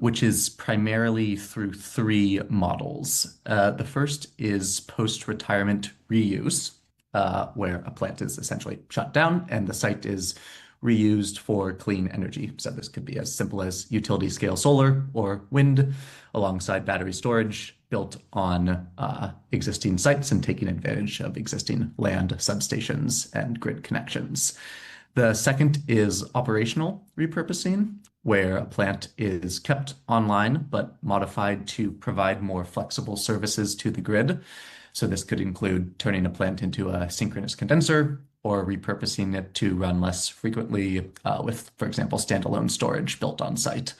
which is primarily through three models. The first is post-retirement reuse, where a plant is essentially shut down and the site is reused for clean energy. So this could be as simple as utility scale solar or wind alongside battery storage built on existing sites and taking advantage of existing land, substations, and grid connections. The second is operational repurposing, where a plant is kept online but modified to provide more flexible services to the grid. So this could include turning a plant into a synchronous condenser or repurposing it to run less frequently with, for example, standalone storage built on site.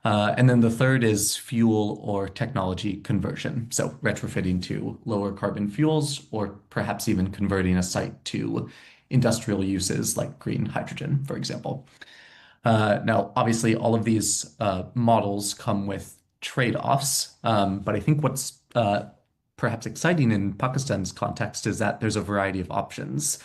And then the third is fuel or technology conversion. So retrofitting to lower carbon fuels, or perhaps even converting a site to industrial uses like green hydrogen, for example. Now, obviously, all of these models come with trade-offs, but I think what's perhaps exciting in Pakistan's context is that there's a variety of options.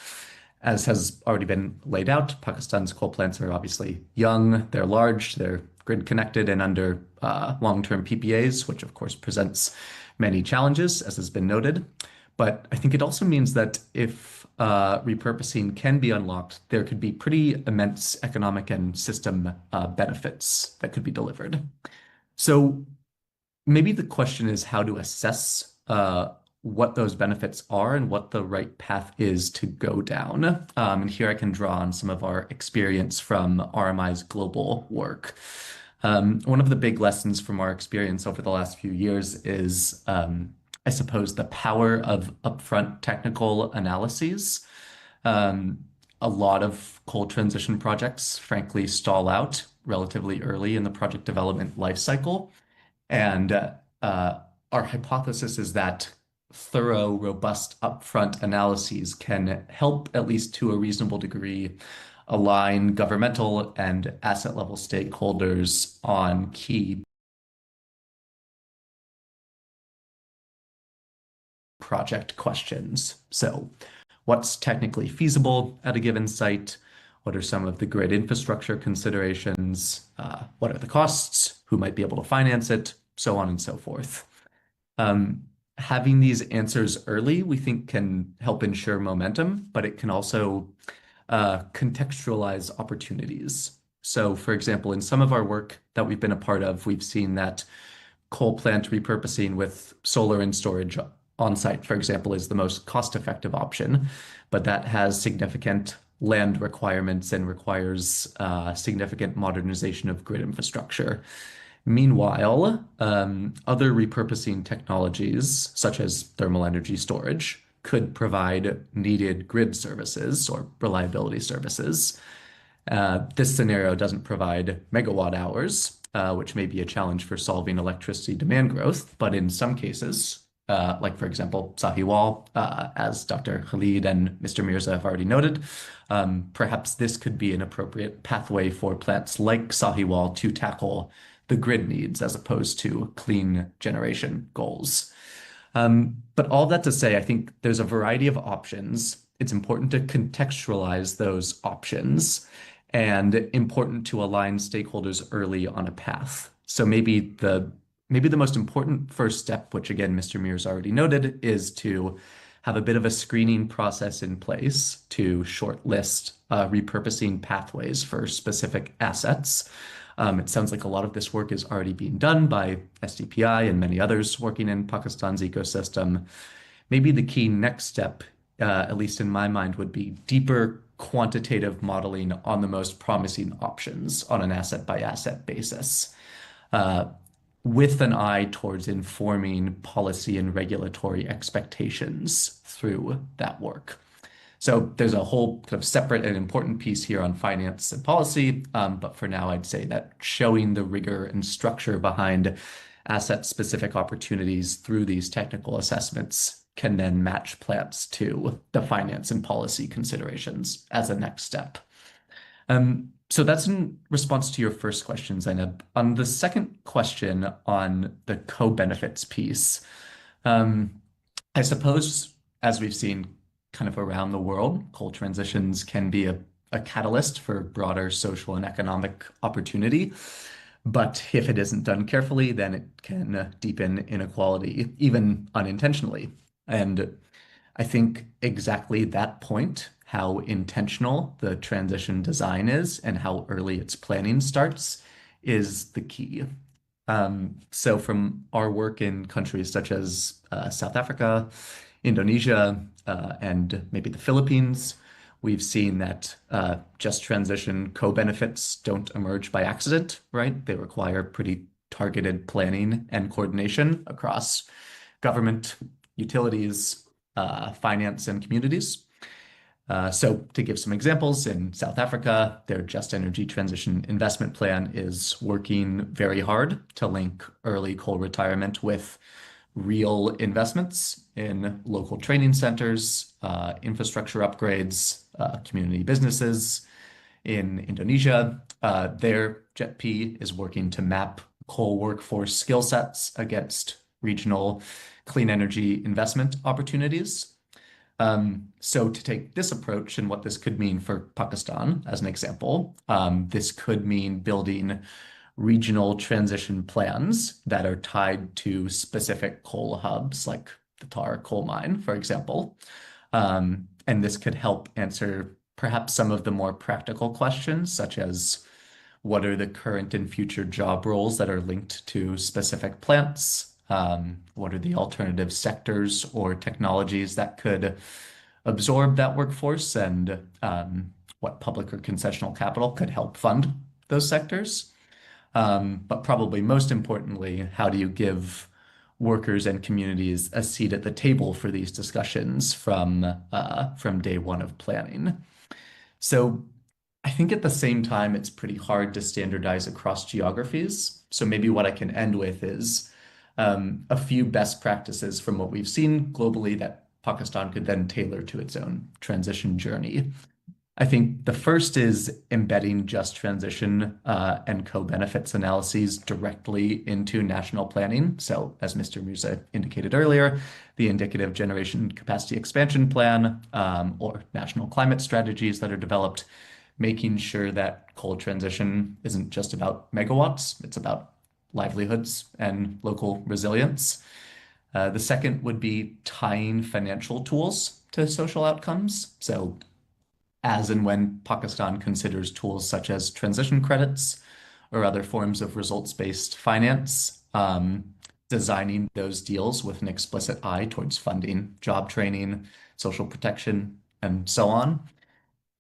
As has already been laid out, Pakistan's coal plants are obviously young, they're large, they're grid connected and under long-term PPAs, which of course presents many challenges, as has been noted. But I think it also means that if repurposing can be unlocked, there could be pretty immense economic and system benefits that could be delivered. So maybe the question is how to assess what those benefits are and what the right path is to go down. And here I can draw on some of our experience from RMI's global work. One of the big lessons from our experience over the last few years is, I suppose, the power of upfront technical analyses. A lot of coal transition projects, frankly, stall out relatively early in the project development lifecycle. And our hypothesis is that thorough, robust upfront analyses can help, at least to a reasonable degree, align governmental and asset level stakeholders on key project questions. So what's technically feasible at a given site? What are some of the grid infrastructure considerations? What are the costs? Who might be able to finance it? So on and so forth. Having these answers early, we think, can help ensure momentum, but it can also contextualize opportunities. So, for example, in some of our work that we've been a part of, we've seen that coal plant repurposing with solar and storage on site, for example, is the most cost-effective option, but that has significant land requirements and requires significant modernization of grid infrastructure. Meanwhile, other repurposing technologies, such as thermal energy storage, could provide needed grid services or reliability services. This scenario doesn't provide megawatt hours, which may be a challenge for solving electricity demand growth, but in some cases, like for example, Sahiwal, as Dr. Khalid and Mr. Mirza have already noted, perhaps this could be an appropriate pathway for plants like Sahiwal to tackle the grid needs as opposed to clean generation goals. But all that to say, I think there's a variety of options. It's important to contextualize those options and important to align stakeholders early on a path. So maybe the most important first step, which again, Mr. Mir's already noted, is to have a bit of a screening process in place to shortlist repurposing pathways for specific assets. It sounds like a lot of this work is already being done by SDPI and many others working in Pakistan's ecosystem. Maybe the key next step, at least in my mind, would be deeper quantitative modeling on the most promising options on an asset-by-asset basis, with an eye towards informing policy and regulatory expectations through that work. So there's a whole kind of separate and important piece here on finance and policy, but for now I'd say that showing the rigor and structure behind asset-specific opportunities through these technical assessments can then match plants to the finance and policy considerations as a next step. So that's in response to your first question, Zainab. On the second question on the co-benefits piece, I suppose, as we've seen kind of around the world, coal transitions can be a catalyst for broader social and economic opportunity. But if it isn't done carefully, then it can deepen inequality, even unintentionally. And I think exactly that point, how intentional the transition design is and how early its planning starts, is the key. So from our work in countries such as South Africa, Indonesia, and maybe the Philippines, we've seen that just transition co-benefits don't emerge by accident, right? They require pretty targeted planning and coordination across government, utilities, finance, and communities. So to give some examples, in South Africa, their Just Energy Transition Investment Plan is working very hard to link early coal retirement with real investments in local training centers, infrastructure upgrades, community businesses. In Indonesia, their JETP is working to map coal workforce skill sets against regional clean energy investment opportunities. So to take this approach and what this could mean for Pakistan as an example, this could mean building regional transition plans that are tied to specific coal hubs, like the Tar coal mine, for example. And this could help answer perhaps some of the more practical questions, such as what are the current and future job roles that are linked to specific plants? What are the alternative sectors or technologies that could absorb that workforce, and what public or concessional capital could help fund those sectors? But probably most importantly, how do you give workers and communities a seat at the table for these discussions from day one of planning? So I think at the same time, it's pretty hard to standardize across geographies. So maybe what I can end with is a few best practices from what we've seen globally that Pakistan could then tailor to its own transition journey. I think the first is embedding just transition and co-benefits analyses directly into national planning. So as Mr. Mirza indicated earlier, the indicative generation capacity expansion plan or national climate strategies that are developed, making sure that coal transition isn't just about megawatts, it's about livelihoods and local resilience. The second would be tying financial tools to social outcomes. So as and when Pakistan considers tools such as transition credits or other forms of results-based finance, designing those deals with an explicit eye towards funding job training, social protection, and so on.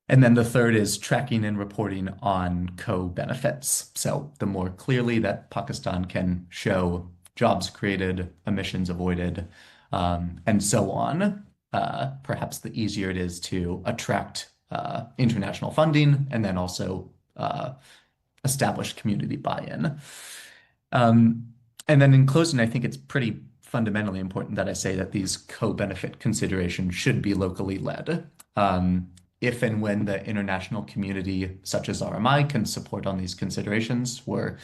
And then the third is tracking and reporting on co-benefits. So the more clearly that Pakistan can show jobs created, emissions avoided, and so on, perhaps the easier it is to attract international funding and then also establish community buy-in. And then in closing, I think it's pretty fundamentally important that I say that these co-benefit considerations should be locally led. If and when the international community, such as RMI, can support on these considerations, we're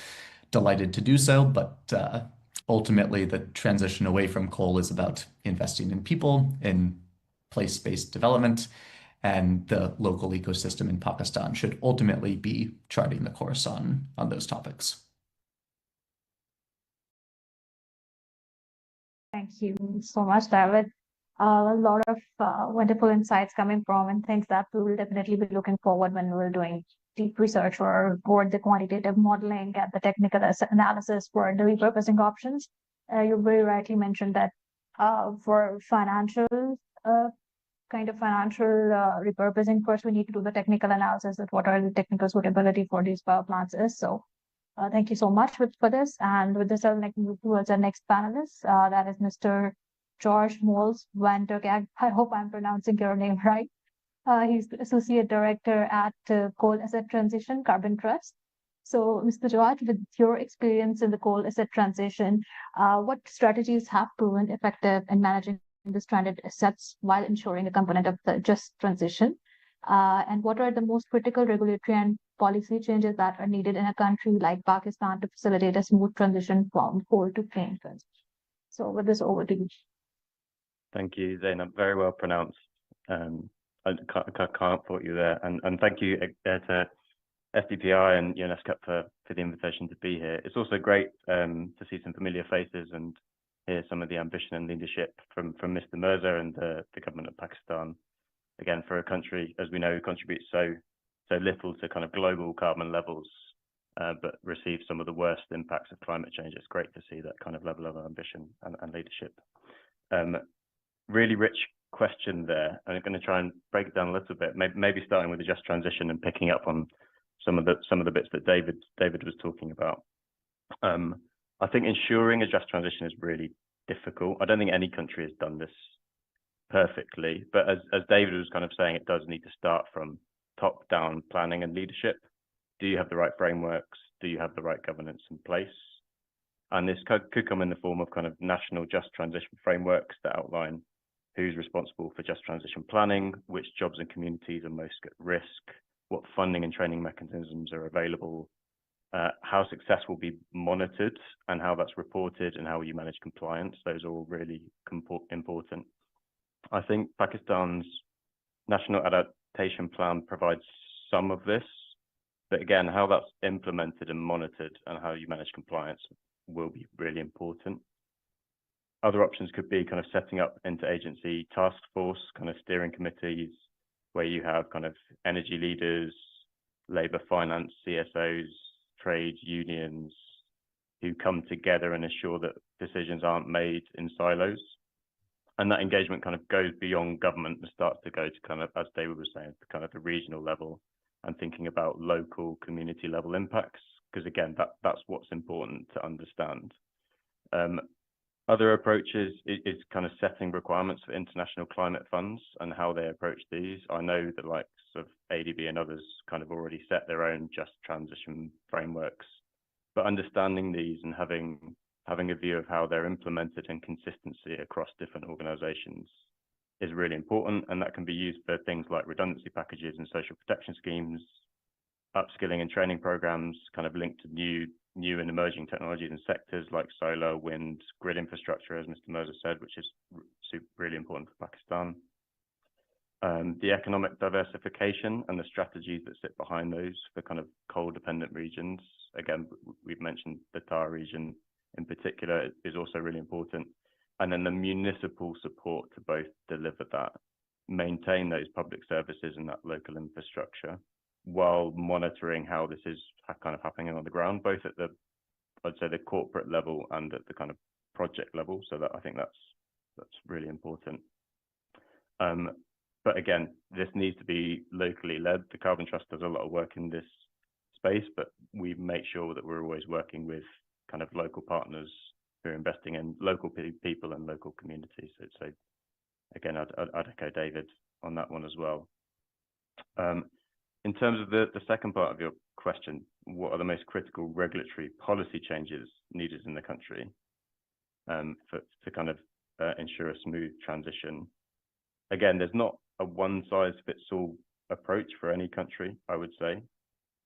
delighted to do so. But ultimately, the transition away from coal is about investing in people, in place-based development, and the local ecosystem in Pakistan should ultimately be charting the course on those topics. Thank you so much, David. A lot of wonderful insights coming from and things that we will definitely be looking forward when we're doing deep research or board the quantitative modeling and the technical analysis for the repurposing options. You very rightly mentioned that for financial repurposing, first we need to do the technical analysis of what are the technical suitability for these power plants is. So thank you so much for this. And with this, I'll move towards our next panelist. That is Mr. George Moles Van der Kag. I hope I'm pronouncing your name right. He's the Associate Director at Coal Asset Transition Carbon Trust. So, Mr. George, with your experience in the coal asset transition, what strategies have proven effective in managing the stranded assets while ensuring a component of the just transition? And what are the most critical regulatory and policy changes that are needed in a country like Pakistan to facilitate a smooth transition from coal to clean transition? So, with this, over to you. Thank you, Zainab. Very well pronounced. I can't fault you there. And thank you to SDPI and UNESCAP for the invitation to be here. It's also great to see some familiar faces and hear some of the ambition and leadership from Mr. Mirza and the government of Pakistan. Again, for a country, as we know, contributes so little to kind of global carbon levels, but receives some of the worst impacts of climate change. It's great to see that kind of level of ambition and leadership. Really rich question there. I'm going to try and break it down a little bit, maybe starting with the just transition and picking up on some of the bits that David was talking about. I think ensuring a just transition is really difficult. I don't think any country has done this perfectly, but as David was kind of saying, it does need to start from top-down planning and leadership. Do you have the right frameworks? Do you have the right governance in place? And this could come in the form of kind of national just transition frameworks that outline who's responsible for just transition planning, which jobs and communities are most at risk, what funding and training mechanisms are available, how success will be monitored and how that's reported, and how you manage compliance. Those are all really important. I think Pakistan's National Adaptation Plan provides some of this, but again, how that's implemented and monitored and how you manage compliance will be really important. Other options could be kind of setting up interagency task force, kind of steering committees, where you have kind of energy leaders, labor, finance, CSOs, trade unions, who come together and ensure that decisions aren't made in silos. And that engagement kind of goes beyond government and starts to go to kind of, as David was saying, kind of the regional level and thinking about local community level impacts, because again, that's what's important to understand. Other approaches is kind of setting requirements for international climate funds and how they approach these. I know the likes of ADB and others kind of already set their own just transition frameworks, but understanding these and having a view of how they're implemented and consistency across different organizations is really important. And that can be used for things like redundancy packages and social protection schemes, upskilling and training programs, kind of linked to new and emerging technologies and sectors like solar, wind, grid infrastructure, as Mr. Mirza said, which is really important for Pakistan. The economic diversification and the strategies that sit behind those for kind of coal-dependent regions. Again, we've mentioned the Tar region in particular is also really important. And then the municipal support to both deliver that, maintain those public services and that local infrastructure, while monitoring how this is kind of happening on the ground, both at the, I'd say, the corporate level and at the kind of project level. So that I think that's really important. But again, this needs to be locally led. The Carbon Trust does a lot of work in this space, but we make sure that we're always working with kind of local partners who are investing in local people and local communities. So again, I'd echo David on that one as well. In terms of the second part of your question, what are the most critical regulatory policy changes needed in the country to kind of ensure a smooth transition? Again, there's not a one-size-fits-all approach for any country, I would say,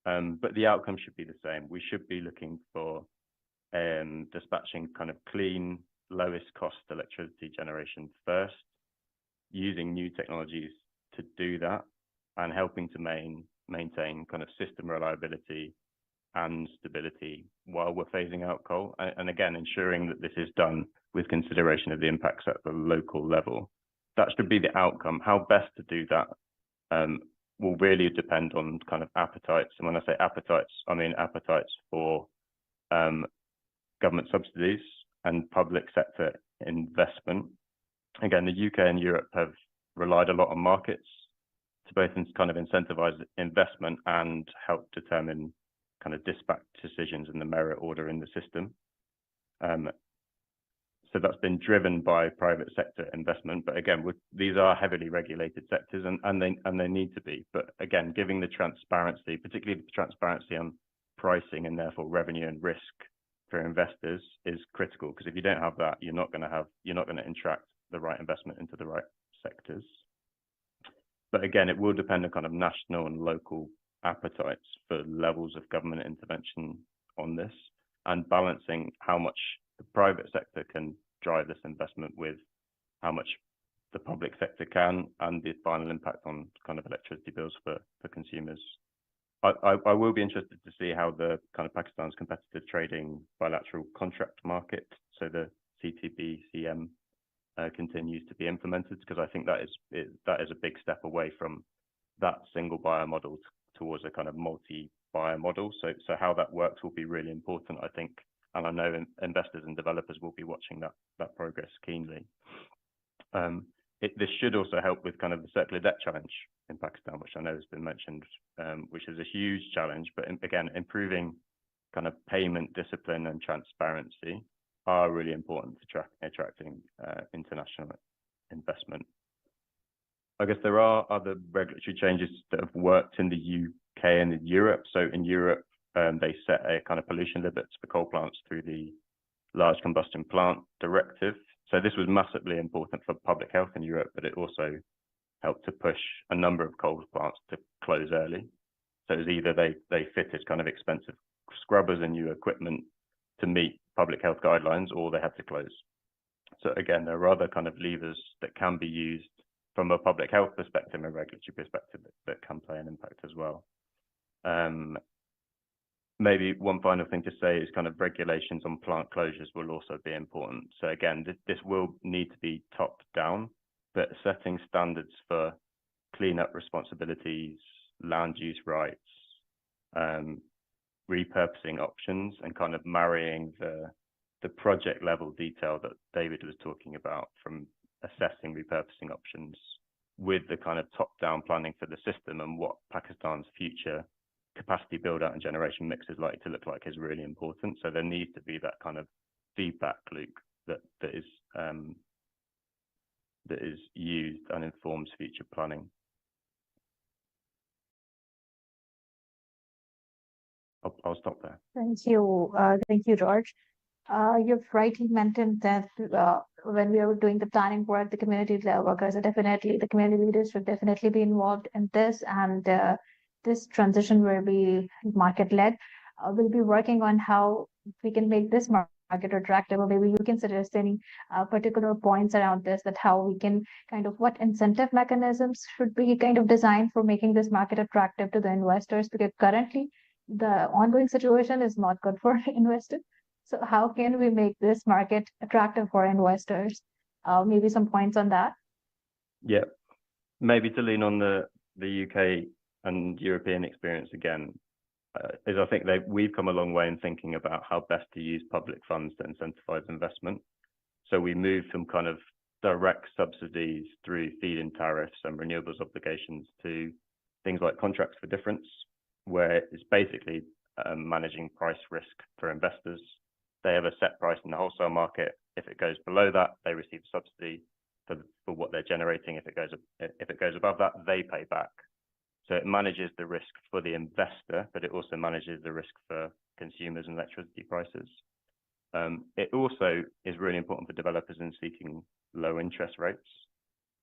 but the outcome should be the same. We should be looking for dispatching kind of clean, lowest cost electricity generation first, using new technologies to do that, and helping to maintain kind of system reliability and stability while we're phasing out coal. And again, ensuring that this is done with consideration of the impacts at the local level. That should be the outcome. How best to do that will really depend on kind of appetites. And when I say appetites, I mean appetites for government subsidies and public sector investment. Again, the UK and Europe have relied a lot on markets to both kind of incentivize investment and help determine kind of dispatch decisions in the merit order in the system. So that's been driven by private sector investment, but again, these are heavily regulated sectors, and they need to be. But again, giving the transparency, particularly the transparency on pricing and therefore revenue and risk for investors is critical, because if you don't have that, you're not going to interact the right investment into the right sectors. But again, it will depend on kind of national and local appetites for levels of government intervention on this, and balancing how much the private sector can drive this investment with how much the public sector can, and the final impact on kind of electricity bills for consumers. I will be interested to see how the kind of Pakistan's competitive trading bilateral contract market, so the CTB-CM, continues to be implemented, because I think that is a big step away from that single buyer model towards a kind of multi-buyer model. So how that works will be really important, I think, and I know investors and developers will be watching that progress keenly. This should also help with kind of the circular debt challenge in Pakistan, which I know has been mentioned, which is a huge challenge. But again, improving kind of payment discipline and transparency are really important to attracting international investment. I guess there are other regulatory changes that have worked in the UK and in Europe. So in Europe, they set a kind of pollution limits for coal plants through the Large Combustion Plant Directive. So this was massively important for public health in Europe, but it also helped to push a number of coal plants to close early. So it was either they fitted kind of expensive scrubbers and new equipment to meet public health guidelines, or they had to close. So again, there are other kind of levers that can be used from a public health perspective and regulatory perspective that can play an impact as well. Maybe one final thing to say is kind of regulations on plant closures will also be important. So again, this will need to be top down, but setting standards for cleanup responsibilities, land use rights, repurposing options, and kind of marrying the project level detail that David was talking about, from assessing repurposing options with the kind of top down planning for the system and what Pakistan's future capacity build out and generation mix is likely to look like, is really important. So there needs to be that kind of feedback loop that is used and informs future planning. I'll stop there. Thank you, George. You've rightly mentioned that when we are doing the planning work, the community workers are definitely, the community leaders should definitely be involved in this, and this transition will be market-led. We'll be working on how we can make this market attractive, or maybe you can suggest any particular points around this, that how we can kind of, what incentive mechanisms should be kind of designed for making this market attractive to the investors, because currently the ongoing situation is not good for investors. So how can we make this market attractive for investors? Maybe some points on that. Yeah, maybe to lean on the UK and European experience again, is I think we've come a long way in thinking about how best to use public funds to incentivize investment. So we moved from kind of direct subsidies through feed-in tariffs and renewables obligations to things like contracts for difference, where it's basically managing price risk for investors. They have a set price in the wholesale market. If it goes below that, they receive subsidy for what they're generating. If it goes above that, they pay back. So it manages the risk for the investor, but it also manages the risk for consumers and electricity prices. It also is really important for developers in seeking low interest rates,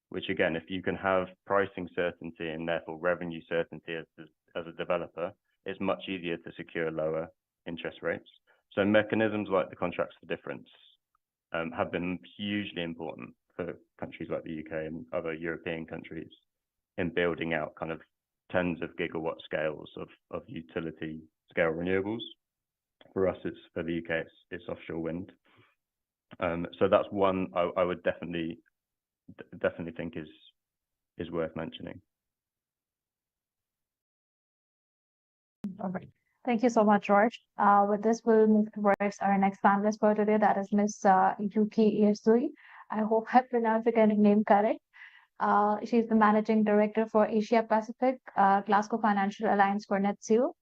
which again, if you can have pricing certainty and therefore revenue certainty as a developer, it's much easier to secure lower interest rates. So mechanisms like the contracts for difference have been hugely important for countries like the UK and other European countries in building out kind of tens of gigawatt scales of utility scale renewables. For us, for the UK, it's offshore wind. So that's one I would definitely think is worth mentioning. All right. Thank you so much, George. With this, we'll move towards our next panelist for today. That is Ms. Yuki Irsui. I hope I pronounced the name correct. She's the Managing Director for Asia Pacific, Glasgow Financial Alliance for Net Zero.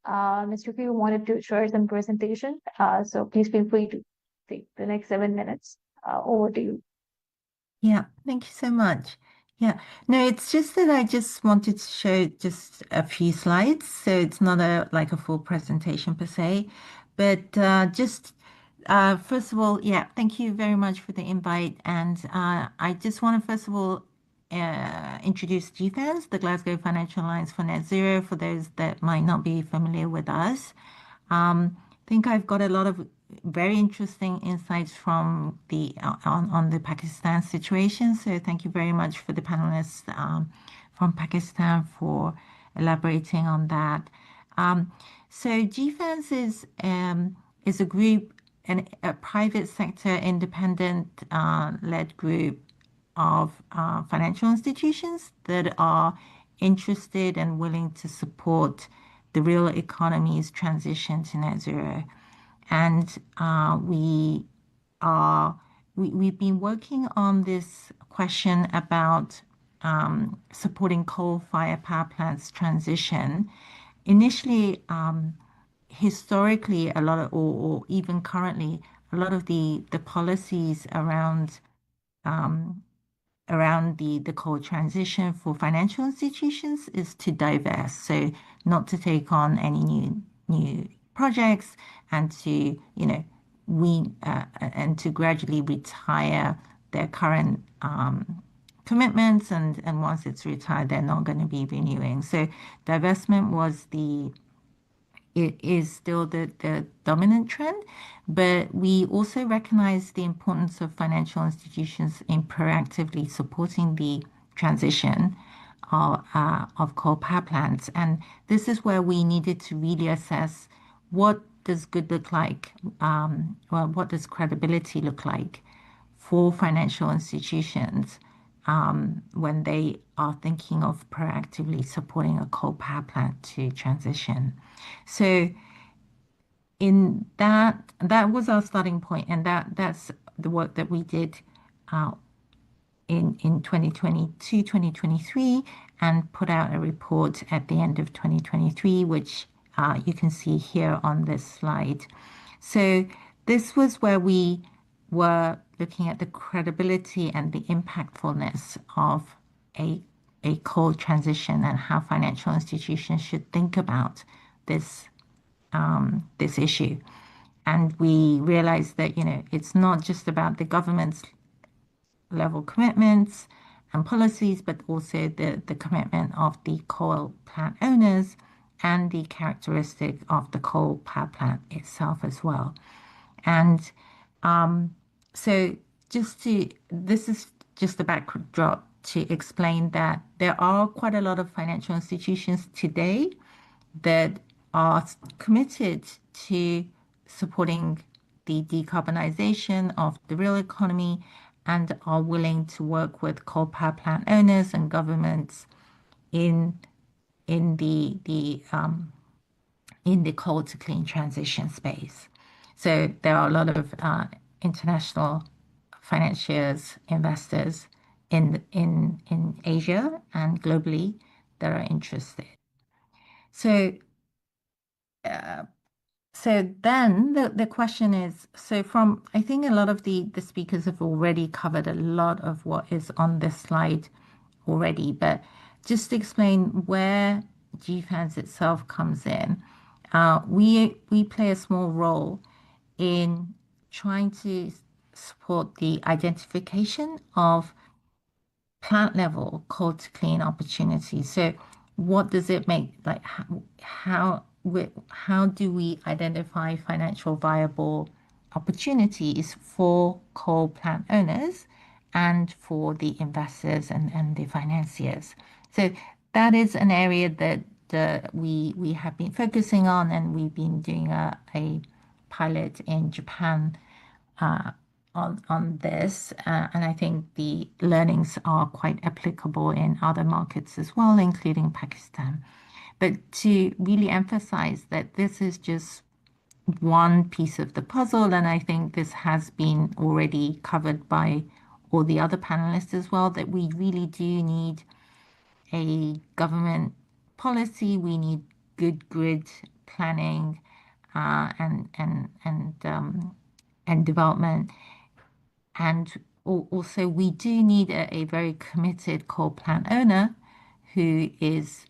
Ms. Yuki, wanted to share some presentation, so please feel free to take the next 7 minutes. Over to you. Yeah, thank you so much. Yeah, no, it's just that I just wanted to show just a few slides, so it's not like a full presentation per se, but just first of all, yeah, thank you very much for the invite, and I just want to first of all introduce GFANZ, the Glasgow Financial Alliance for Net Zero, for those that might not be familiar with us. I think I've got a lot of very interesting insights from on the Pakistan situation. So thank you very much for the panelists from Pakistan for elaborating on that. So GFANZ is a group, a private sector independent led group of financial institutions that are interested and willing to support the real economy's transition to net zero. And we've been working on this question about supporting coal-fired power plants transition. Initially, historically, a lot of, or even currently, a lot of the policies around the coal transition for financial institutions is to divest, so not to take on any new projects, and to and to gradually retire their current commitments, and once it's retired, they're not going to be renewing. So divestment it is still the dominant trend, but we also recognize the importance of financial institutions in proactively supporting the transition of coal power plants. And this is where we needed to really assess what does good look like, well, what does credibility look like for financial institutions when they are thinking of proactively supporting a coal power plant to transition. So in that was our starting point, and that's the work that we did in 2022, 2023, and put out a report at the end of 2023, which you can see here on this slide. So this was where we were looking at the credibility and the impactfulness of a coal transition, and how financial institutions should think about this issue. And we realized that it's not just about the government's level commitments and policies, but also the commitment of the coal plant owners and the characteristic of the coal power plant itself as well. And so this is just a backdrop to explain that there are quite a lot of financial institutions today that are committed to supporting the decarbonization of the real economy, and are willing to work with coal power plant owners and governments in the coal to clean transition space. So there are a lot of international financiers, investors in Asia and globally that are interested. So then the question is, I think a lot of the speakers have already covered a lot of what is on this slide already, but just to explain where GFANZ itself comes in, we play a small role in trying to support the identification of plant level coal to clean opportunities. So what does it make, like how do we identify financial viable opportunities for coal plant owners and for the investors and the financiers? So that is an area that we have been focusing on, and we've been doing a pilot in Japan on this, and I think the learnings are quite applicable in other markets as well, including Pakistan. But to really emphasize that this is just one piece of the puzzle, and I think this has been already covered by all the other panelists as well, that we really do need a government policy. We need good grid planning and development. And also we do need a very committed coal plant owner who is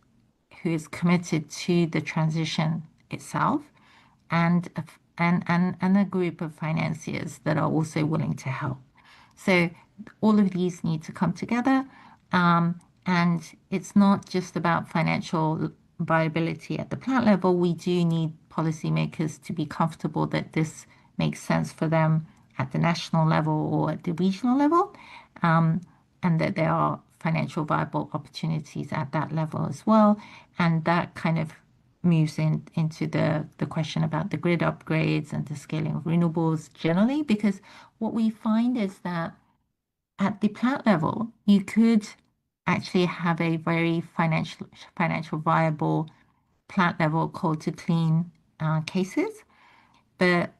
committed to the transition itself, and a group of financiers that are also willing to help. So all of these need to come together. And it's not just about financial viability at the plant level. We do need policymakers to be comfortable that this makes sense for them at the national level or at the regional level, and that there are financial viable opportunities at that level as well. And that kind of moves into the question about the grid upgrades and the scaling of renewables generally, because what we find is that at the plant level, you could actually have a very financial viable plant level coal to clean cases, but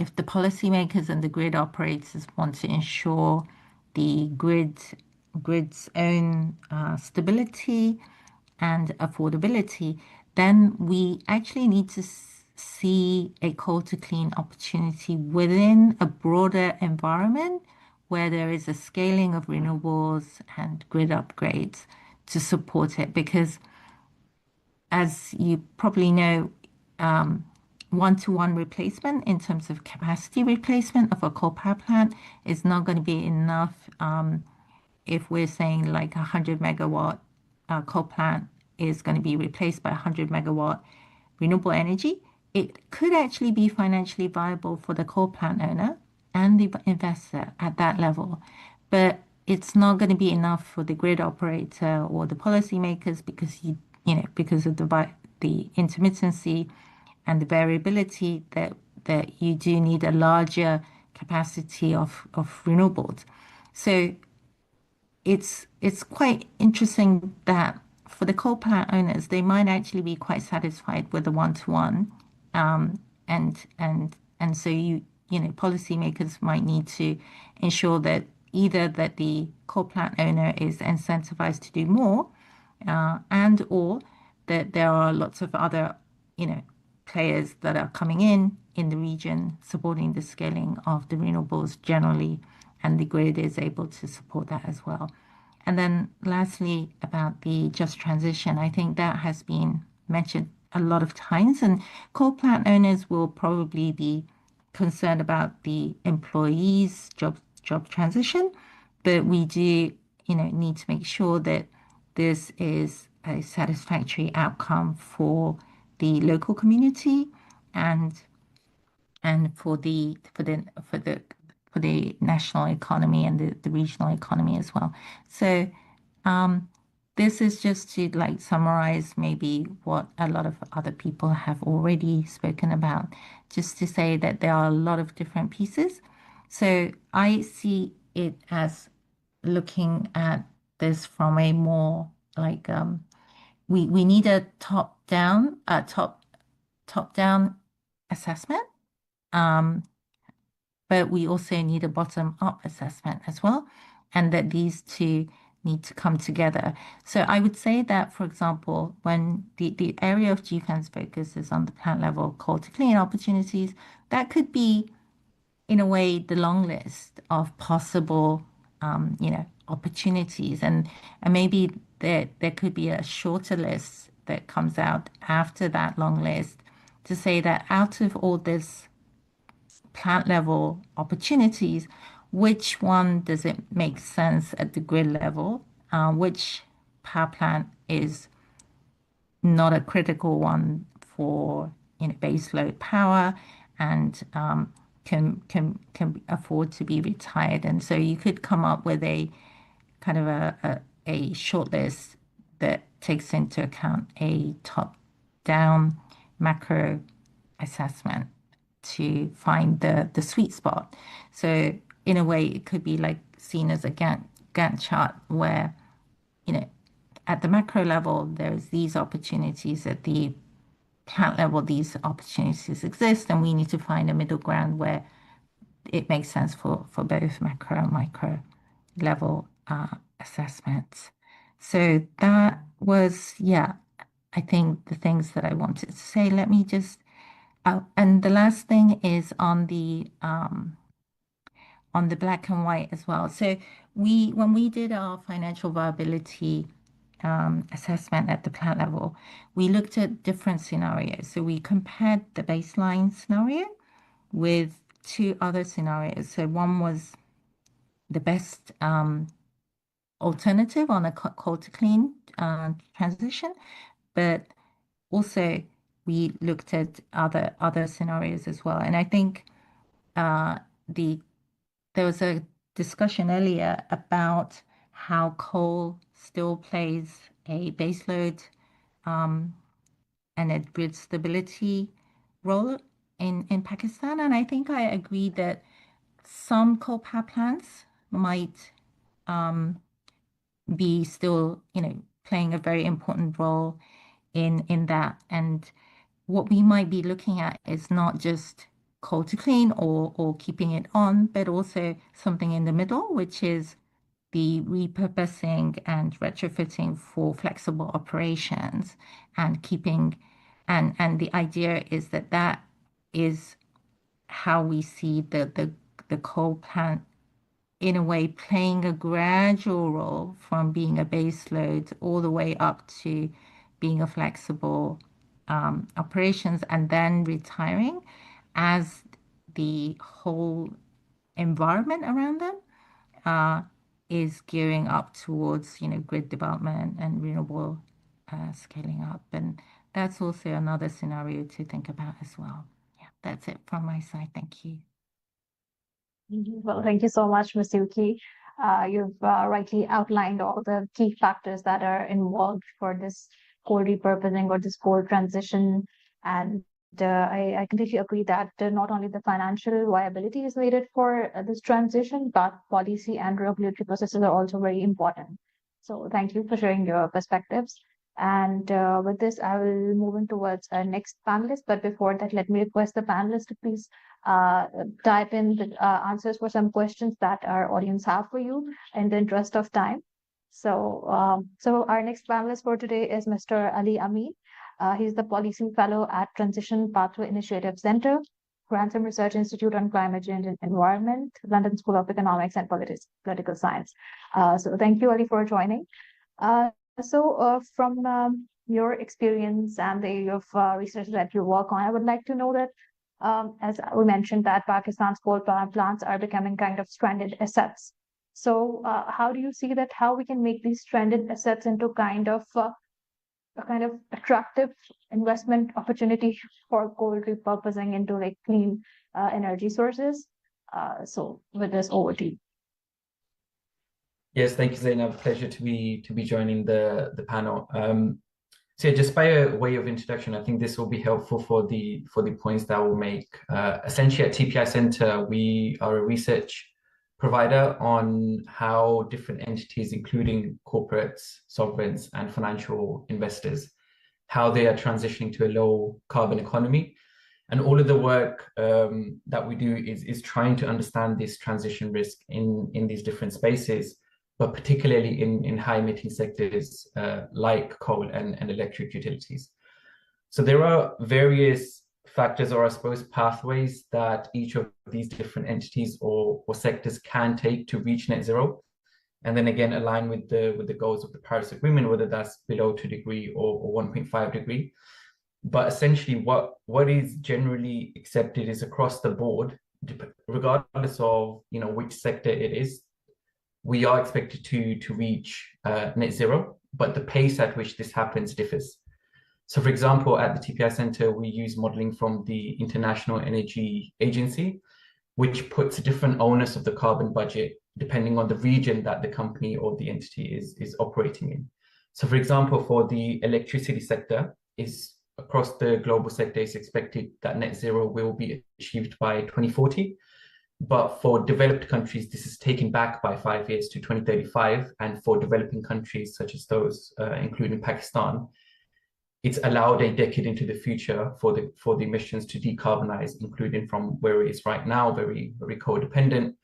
if the policymakers and the grid operators want to ensure the grid's own stability and affordability, then we actually need to see a coal to clean opportunity within a broader environment where there is a scaling of renewables and grid upgrades to support it. Because as you probably know, one-to-one replacement in terms of capacity replacement of a coal power plant is not going to be enough. If we're saying like 100 megawatt coal plant is going to be replaced by 100 megawatt renewable energy, it could actually be financially viable for the coal plant owner and the investor at that level. But it's not going to be enough for the grid operator or the policymakers, because because of the intermittency and the variability that you do need a larger capacity of renewables. So it's quite interesting that for the coal plant owners, they might actually be quite satisfied with the one-to-one, and so policymakers might need to ensure that either that the coal plant owner is incentivized to do more, and or that there are lots of other players that are coming in the region supporting the scaling of the renewables generally, and the grid is able to support that as well. And then lastly, about the just transition, I think that has been mentioned a lot of times, and coal plant owners will probably be concerned about the employees' job transition, but we do need to make sure that this is a satisfactory outcome for the local community and for the national economy and the regional economy as well. So this is just to like summarize maybe what a lot of other people have already spoken about, just to say that there are a lot of different pieces. So I see it as looking at this from a more like we need a top-down assessment, but we also need a bottom-up assessment as well, and that these two need to come together. So I would say that, for example, when the area of GFAN's focus is on the plant level coal to clean opportunities, that could be, in a way, the long list of possible, opportunities, and maybe there could be a shorter list that comes out after that long list to say that out of all this plant level opportunities, which one does it make sense at the grid level? Which power plant is not a critical one for base load power and can afford to be retired? And so you could come up with a kind of a short list that takes into account a top-down macro assessment to find the sweet spot. So in a way, it could be like seen as a Gantt chart where, at the macro level, there's these opportunities. At the plant level, these opportunities exist, and we need to find a middle ground where it makes sense for both macro and micro level assessments. So that was, I think the things that I wanted to say. Let me just And the last thing is on the black and white as well. So when we did our financial viability assessment at the plant level, we looked at different scenarios. So we compared the baseline scenario with two other scenarios. So one was the best alternative on a coal to clean transition, but also we looked at other scenarios as well. And I think there was a discussion earlier about how coal still plays a baseload and a grid stability role in Pakistan. And I think I agree that some coal power plants might be still, playing a very important role in that. And what we might be looking at is not just coal to clean or keeping it on, but also something in the middle, which is the repurposing and retrofitting for flexible operations and keeping, and the idea is that is how we see the coal plant in a way playing a gradual role from being a base load all the way up to being a flexible operations and then retiring as the whole environment around them is gearing up towards, grid development and renewable scaling up. And that's also another scenario to think about as well. Yeah, that's it from my side. Thank you. Well, thank you so much, Ms. Yuki. You've rightly outlined all the key factors that are involved for this coal repurposing or this coal transition. And I completely agree that not only the financial viability is needed for this transition, but policy and regulatory processes are also very important. So thank you for sharing your perspectives. And with this, I will move in towards our next panelist. But before that, let me request the panelists to please type in the answers for some questions that our audience have for you in the interest of time. So our next panelist for today is Mr. Ali Amin. He's the Policy Fellow at Transition Pathway Initiative Center, Grantham Research Institute on Climate Change and Environment, London School of Economics and Political Science. So thank you, Ali, for joining. From your experience and the area of research that you work on, I would like to know that, as we mentioned, that Pakistan's coal power plants are becoming kind of stranded assets. So how do you see that, how we can make these stranded assets into a kind of attractive investment opportunity for coal repurposing into like clean energy sources? So with this, over to you. Yes, thank you, Zainab. Pleasure to be joining the panel. So yeah, just by a way of introduction, I think this will be helpful for the points that we'll make. Essentially, at TPI Center, we are a research provider on how different entities, including corporates, sovereigns, and financial investors, how they are transitioning to a low carbon economy. And all of the work that we do is trying to understand this transition risk in these different spaces, but particularly in high emitting sectors like coal and electric utilities. So there are various factors, or I suppose pathways, that each of these different entities or sectors can take to reach net zero, and then again align with the goals of the Paris Agreement, whether that's below 2 degrees or 1.5 degree. But essentially what is generally accepted is across the board, regardless of which sector it is, we are expected to reach net zero, but the pace at which this happens differs. So for example, at the TPI Center, we use modeling from the International Energy Agency, which puts a different onus of the carbon budget depending on the region that the company or the entity is operating in. So for example, for the electricity sector, across the global sector, it's expected that net zero will be achieved by 2040. But for developed countries, this is taken back by 5 years to 2035. And for developing countries such as those, including Pakistan, it's allowed a decade into the future for the emissions to decarbonize, including from where it is right now, very, very co-dependent,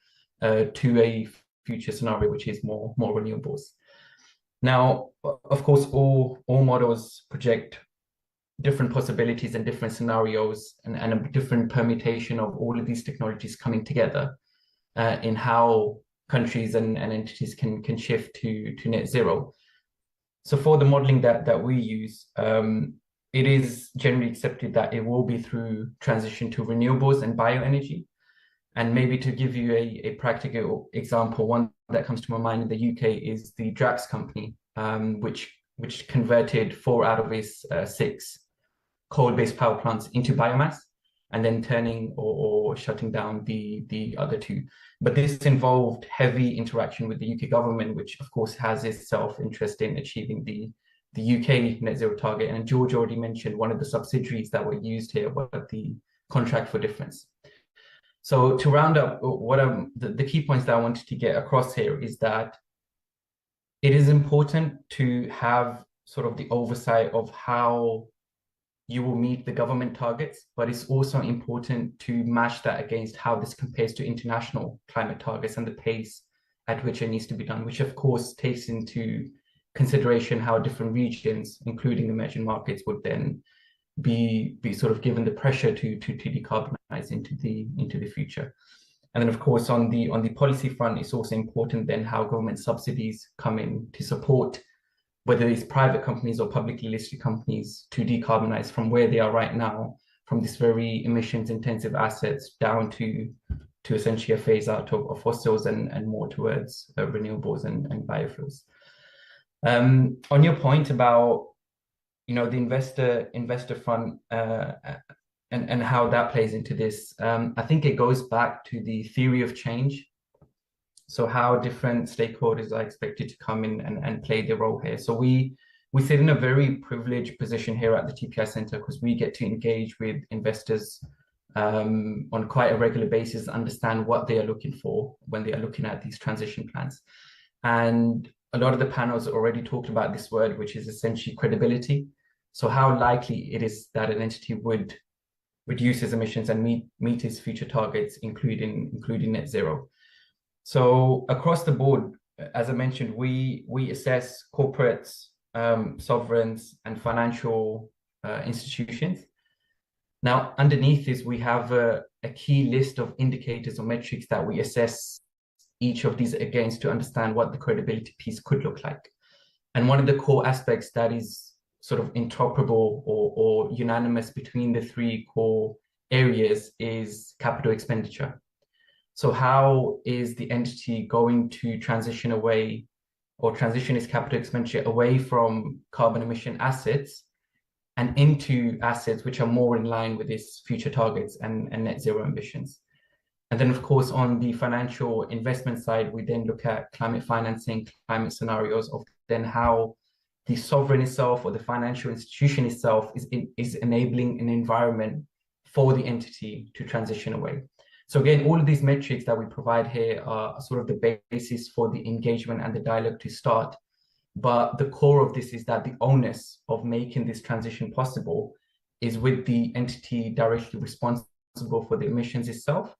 to a future scenario which is more renewables. Now, of course, all models project different possibilities and different scenarios and a different permutation of all of these technologies coming together in how countries and entities can shift to net zero. So for the modeling that we use, it is generally accepted that it will be through transition to renewables and bioenergy. And maybe to give you a practical example, one that comes to my mind in the UK is the Drax company, which converted 4 out of its 6 coal-based power plants into biomass, and then turning or shutting down the other 2. But this involved heavy interaction with the UK government, which of course has its self-interest in achieving the UK net zero target. And George already mentioned one of the subsidiaries that were used here were the contract for difference. So to round up, the key points that I wanted to get across here is that it is important to have sort of the oversight of how you will meet the government targets, but it's also important to match that against how this compares to international climate targets and the pace at which it needs to be done, which of course takes into consideration how different regions, including emerging markets, would then be sort of given the pressure to decarbonize into the future. And then of course on the policy front, it's also important then how government subsidies come in to support whether it's private companies or publicly listed companies to decarbonize from where they are right now, from this very emissions intensive assets down to essentially a phase out of fossils and more towards renewables and biofuels. On your point about the investor fund and how that plays into this, I think it goes back to the theory of change. So how different stakeholders are expected to come in and play their role here. So we sit in a very privileged position here at the TPI Center because we get to engage with investors on quite a regular basis, understand what they are looking for when they are looking at these transition plans. And a lot of the panels already talked about this word, which is essentially credibility. So how likely it is that an entity would reduce its emissions and meet its future targets, including net zero. So across the board, as I mentioned, we assess corporates, sovereigns, and financial institutions. Now, underneath this, we have a key list of indicators or metrics that we assess each of these against to understand what the credibility piece could look like. And one of the core aspects that is sort of interoperable or unanimous between the 3 core areas is capital expenditure. So how is the entity going to transition away or transition its capital expenditure away from carbon emission assets and into assets which are more in line with its future targets and net zero ambitions? And then, of course, on the financial investment side, we then look at climate financing, climate scenarios of then how the sovereign itself or the financial institution itself is enabling an environment for the entity to transition away. So again, all of these metrics that we provide here are sort of the basis for the engagement and the dialogue to start. But the core of this is that the onus of making this transition possible is with the entity directly responsible for the emissions itself.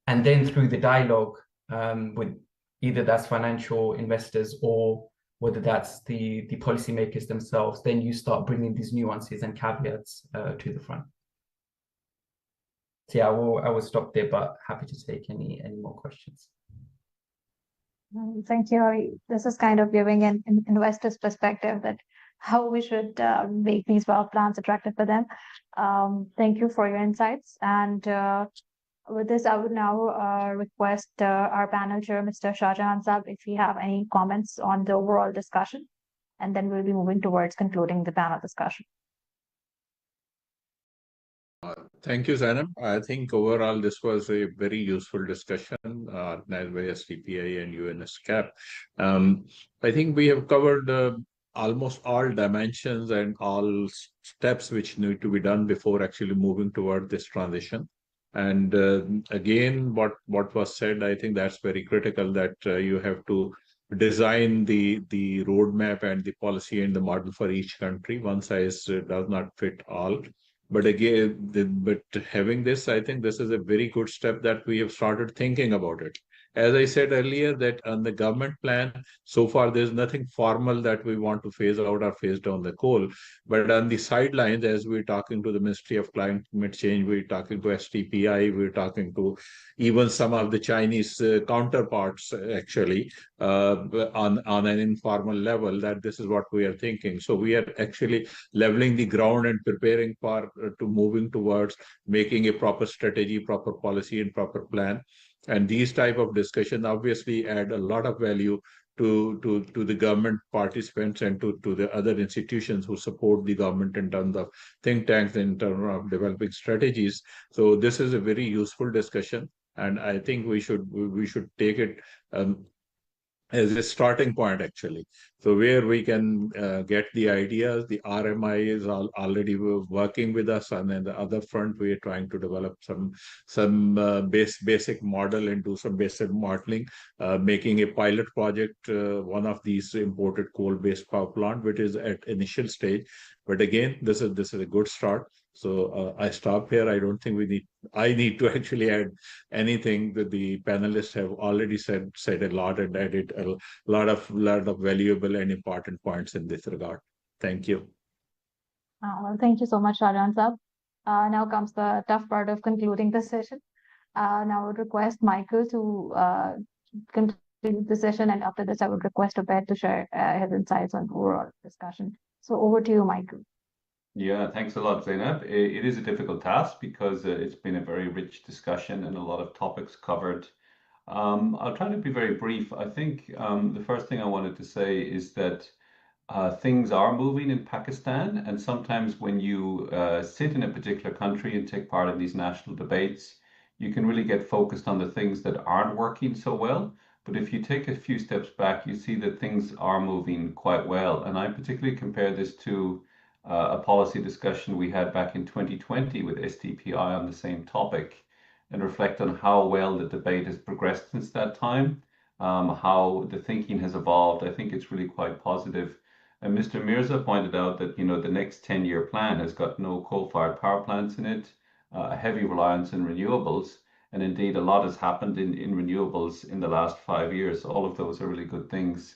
And then through the dialogue with either that's financial investors or whether that's the policymakers themselves, then you start bringing these nuances and caveats to the front. So yeah, I will stop there, but happy to take any more questions. Thank you. This is kind of giving an investor's perspective that how we should make these power plants attractive for them. Thank you for your insights. And with this, I would now request our panel chair, Mr. Shahjahan Saab, if you have any comments on the overall discussion, and then we'll be moving towards concluding the panel discussion. Thank you, Zainab. I think overall this was a very useful discussion organized by STPI and UNSCAP. I think we have covered almost all dimensions and all steps which need to be done before actually moving toward this transition. And again, what was said, I think that's very critical, that you have to design the roadmap and the policy and the model for each country. One size does not fit all. But again, but having this, I think this is a very good step that we have started thinking about it. As I said earlier, that on the government plan, so far there's nothing formal that we want to phase out or phase down the coal. But on the sidelines, as we're talking to the Ministry of Climate Change, we're talking to STPI, we're talking to even some of the Chinese counterparts, actually, on an informal level, that this is what we are thinking. So we are actually leveling the ground and preparing for to moving towards making a proper strategy, proper policy, and proper plan. And these type of discussion obviously add a lot of value to the government participants and to the other institutions who support the government in terms of think tanks, in terms of developing strategies. So this is a very useful discussion, and I think we should take it as a starting point, actually. So where we can get the ideas, the RMI is already working with us, and then the other front, we are trying to develop some basic model and do some basic modeling, making a pilot project, one of these imported coal-based power plant, which is at initial stage. But again, this is a good start. So I stop here. I don't think I need to actually add anything. That the panelists have already said a lot and added a lot of valuable and important points in this regard. Thank you. Well, thank you so much, Shahjahan Sahab. Now comes the tough part of concluding the session. Now I would request Michael to conclude the session, and after this, I would request Abed to share his insights on overall discussion. So over to you, Michael. Yeah, thanks a lot, Zainab. It is a difficult task because it's been a very rich discussion and a lot of topics covered. I'll try to be very brief. I think the first thing I wanted to say is that things are moving in Pakistan, and sometimes when you sit in a particular country and take part in these national debates, you can really get focused on the things that aren't working so well. But if you take a few steps back, you see that things are moving quite well. And I particularly compare this to a policy discussion we had back in 2020 with STPI on the same topic, and reflect on how well the debate has progressed since that time, how the thinking has evolved. I think it's really quite positive. And Mr. Mirza pointed out that, the next 10-year plan has got no coal-fired power plants in it, a heavy reliance on renewables, and indeed a lot has happened in renewables in the last 5 years. All of those are really good things.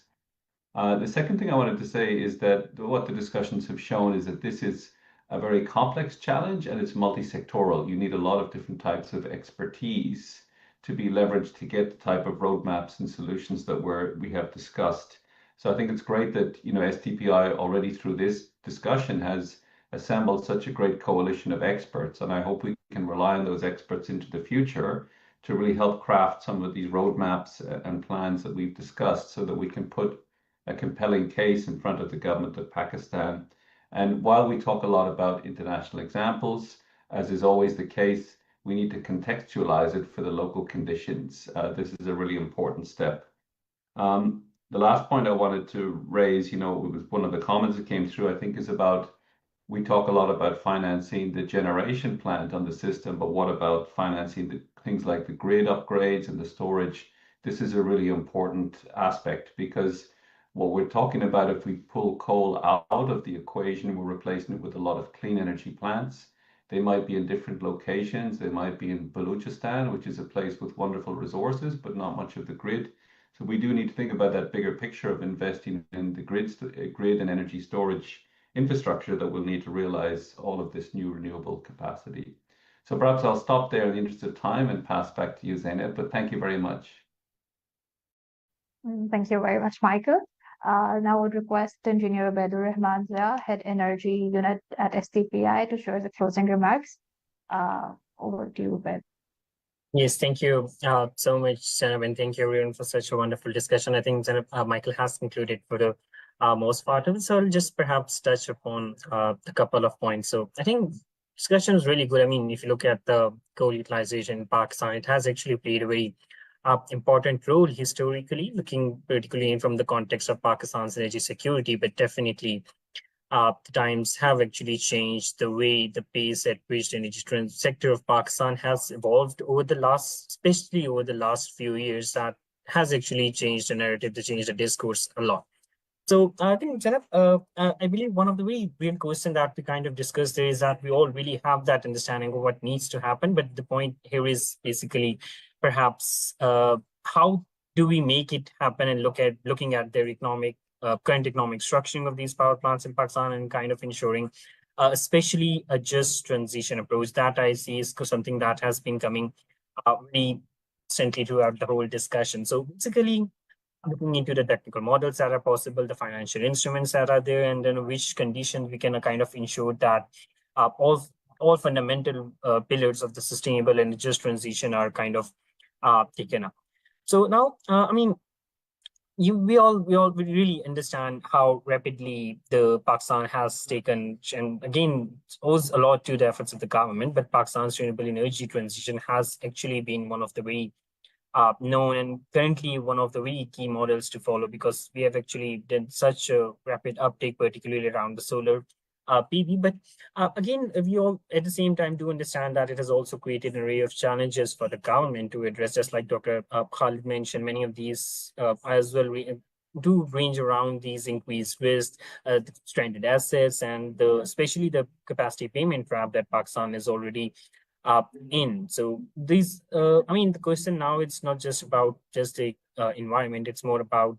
The second thing I wanted to say is that what the discussions have shown is that this is a very complex challenge, and it's multi-sectoral. You need a lot of different types of expertise to be leveraged to get the type of roadmaps and solutions that we have discussed. So I think it's great that STPI already through this discussion has assembled such a great coalition of experts, and I hope we can rely on those experts into the future to really help craft some of these roadmaps and plans that we've discussed, so that we can put a compelling case in front of the government of Pakistan. And while we talk a lot about international examples, as is always the case, we need to contextualize it for the local conditions. This is a really important step. The last point I wanted to raise, it was one of the comments that came through, I think, is about, we talk a lot about financing the generation plant on the system, but what about financing the things like the grid upgrades and the storage? This is a really important aspect, because what we're talking about, if we pull coal out of the equation, we're replacing it with a lot of clean energy plants. They might be in different locations. They might be in Balochistan, which is a place with wonderful resources, but not much of the grid. So we do need to think about that bigger picture of investing in the grid and energy storage infrastructure that will need to realize all of this new renewable capacity. So perhaps I'll stop there in the interest of time and pass back to you, Zainab, but thank you very much. Thank you very much, Michael. Now I would request Engineer Abedur Rahman Zia, Head Energy Unit at STPI, to share the closing remarks. Over to you, Abed. Yes, thank you so much, Zainab, and thank you everyone for such a wonderful discussion. I think Michael has concluded for the most part of it, so I'll just perhaps touch upon a couple of points. So I think discussion is really good. I mean, if you look at the coal utilization in Pakistan, it has actually played a very important role historically, looking particularly from the context of Pakistan's energy security, but definitely the times have actually changed. The way, the pace at which the energy sector of Pakistan has evolved over the last, especially over the last few years, that has actually changed the narrative, to change the discourse a lot. So I think, Zainab, I believe one of the very real questions that we kind of discussed there is that we all really have that understanding of what needs to happen, but the point here is basically perhaps how do we make it happen, and looking at their current economic structuring of these power plants in Pakistan, and kind of ensuring especially a just transition approach that I see is something that has been coming really recently throughout the whole discussion. So basically, looking into the technical models that are possible, the financial instruments that are there, and then which conditions we can kind of ensure that all fundamental pillars of the sustainable and just transition are kind of taken up. So now, I mean, we all really understand how rapidly the Pakistan has taken, and again owes a lot to the efforts of the government. But Pakistan's renewable energy transition has actually been one of the very known and currently one of the very key models to follow, because we have actually done such a rapid uptake, particularly around the solar PV. But again, we all at the same time do understand that it has also created an array of challenges for the government to address, just like Dr. Khalid mentioned. Many of these as well do range around these increased risks, the stranded assets, and especially the capacity payment trap that Pakistan is already in. So these, I mean, the question now, it's not just about just the environment, it's more about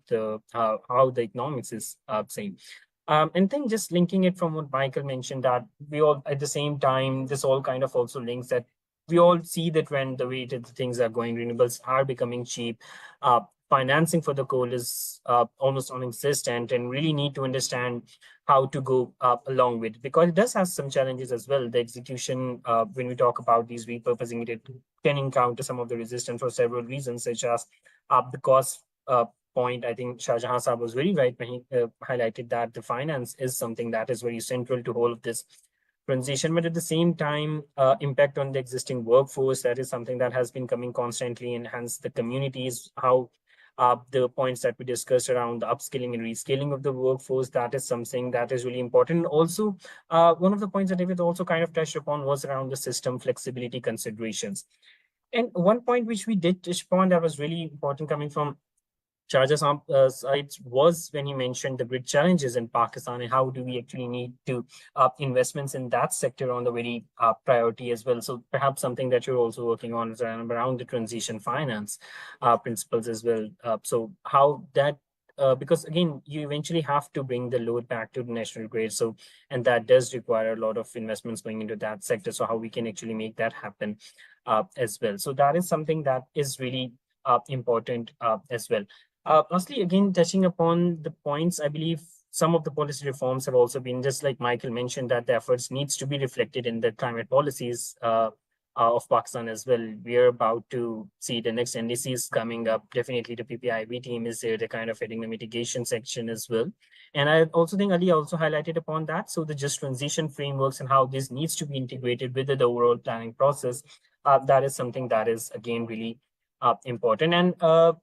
how the economics is saying. And then just linking it from what Michael mentioned, that we all, at the same time, this all kind of also links that we all see the trend, the way that things are going, renewables are becoming cheap. Financing for the coal is almost non-existent, and really need to understand how to go along with it, because it does have some challenges as well. The execution, when we talk about these repurposing, it can encounter some of the resistance for several reasons, such as the cost point. I think Shah Jahan Saab was very right when he highlighted that the finance is something that is very central to all of this transition. But at the same time, impact on the existing workforce, that is something that has been coming constantly, and hence the communities, how the points that we discussed around the upskilling and reskilling of the workforce, that is something that is really important. Also, one of the points that David also kind of touched upon was around the system flexibility considerations. And one point which we did touch upon that was really important coming from Charges side was when he mentioned the grid challenges in Pakistan, and how do we actually need to investments in that sector on the very priority as well. So perhaps something that you're also working on is around the transition finance principles as well. So how that, because again, you eventually have to bring the load back to the national grid. So, and that does require a lot of investments going into that sector. So how we can actually make that happen as well. So that is something that is really important as well. Lastly, again, touching upon the points, I believe some of the policy reforms have also been, just like Michael mentioned, that the efforts needs to be reflected in the climate policies of Pakistan as well. We are about to see the next NDCs coming up. Definitely the PPIB team is there, they're kind of heading the mitigation section as well. And I also think Ali also highlighted upon that. So the just transition frameworks and how this needs to be integrated with the overall planning process, that is something that is, again, really important. And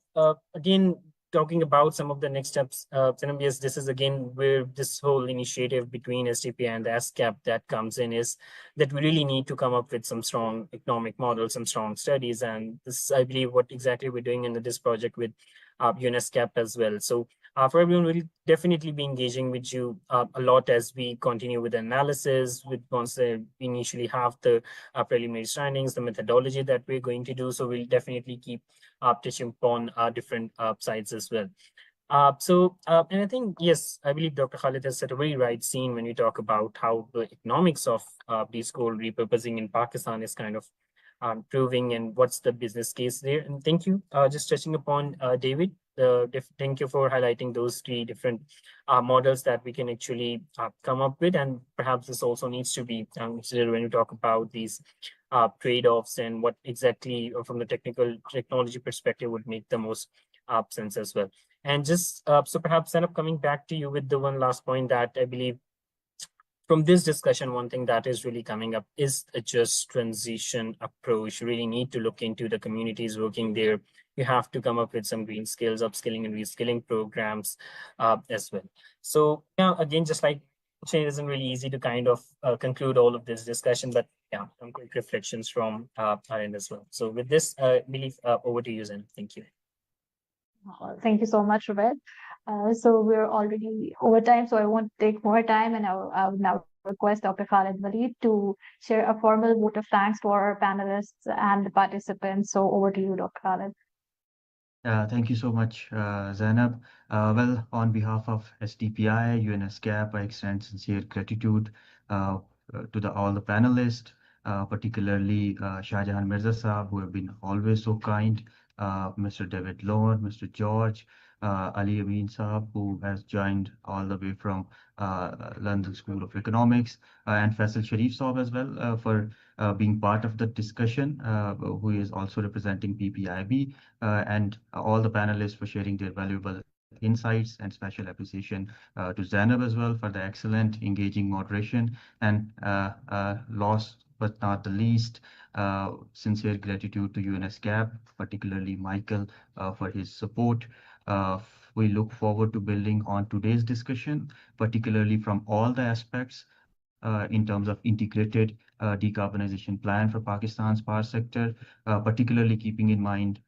again, talking about some of the next steps, yes, this is again where this whole initiative between STPI and the SCAP that comes in, is that we really need to come up with some strong economic models, some strong studies. And this is, I believe, what exactly we're doing in this project with UNESCAP as well. So for everyone, we'll definitely be engaging with you a lot as we continue with the analysis, with once we initially have the preliminary findings, the methodology that we're going to do. So we'll definitely keep touching upon different sides as well. And I think, yes, I believe Dr. Khalid has set a very right scene when we talk about how the economics of these coal repurposing in Pakistan is kind of proving, and what's the business case there. And thank you. Just touching upon David, thank you for highlighting those three different models that we can actually come up with. And perhaps this also needs to be considered when you talk about these trade-offs, and what exactly from the technology perspective would make the most sense as well. And just so perhaps end up coming back to you with the one last point that I believe from this discussion, one thing that is really coming up is a just transition approach. You really need to look into the communities working there. You have to come up with some green skills, upskilling and reskilling programs as well. So yeah, again, just like it isn't really easy to kind of conclude all of this discussion, but yeah, some quick reflections from our end as well. So with this, I believe over to you, Zen. Thank you. Thank you so much, Robert. So we're already over time, so I won't take more time, and I would now request Dr. Khalid Walid to share a formal vote of thanks to our panelists and the participants. So over to you, Dr. Khalid. Thank you so much, Zainab. Well, on behalf of SDPI, UNSCAP, I extend sincere gratitude to all the panelists, particularly Shahjahan Mirza Saab, who have been always so kind, Mr. David Lone, Mr. George, Ali Amin Saab, who has joined all the way from London School of Economics, and Faisal Sharif Saab as well for being part of the discussion, who is also representing PPIB, and all the panelists for sharing their valuable insights, and special appreciation to Zainab as well for the excellent engaging moderation, and last but not the least, sincere gratitude to UNSCAP, particularly Michael, for his support. We look forward to building on today's discussion, particularly from all the aspects in terms of integrated decarbonization plan for Pakistan's power sector, particularly keeping in mind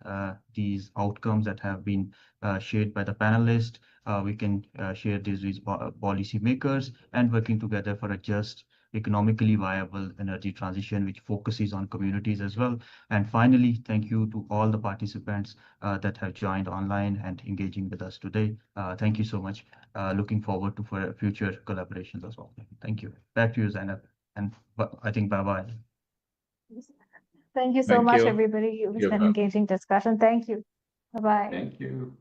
these outcomes that have been shared by the panelists. We can share this with policymakers and working together for a just, economically viable energy transition, which focuses on communities as well. And finally, thank you to all the participants that have joined online and engaging with us today. Thank you so much. Looking forward to for future collaborations as well. Thank you. Back to you, Zainab. And I think bye-bye. Thank you so Thank much, you. everybody. It was You're an engaging discussion. Thank you. Bye-bye. Thank you.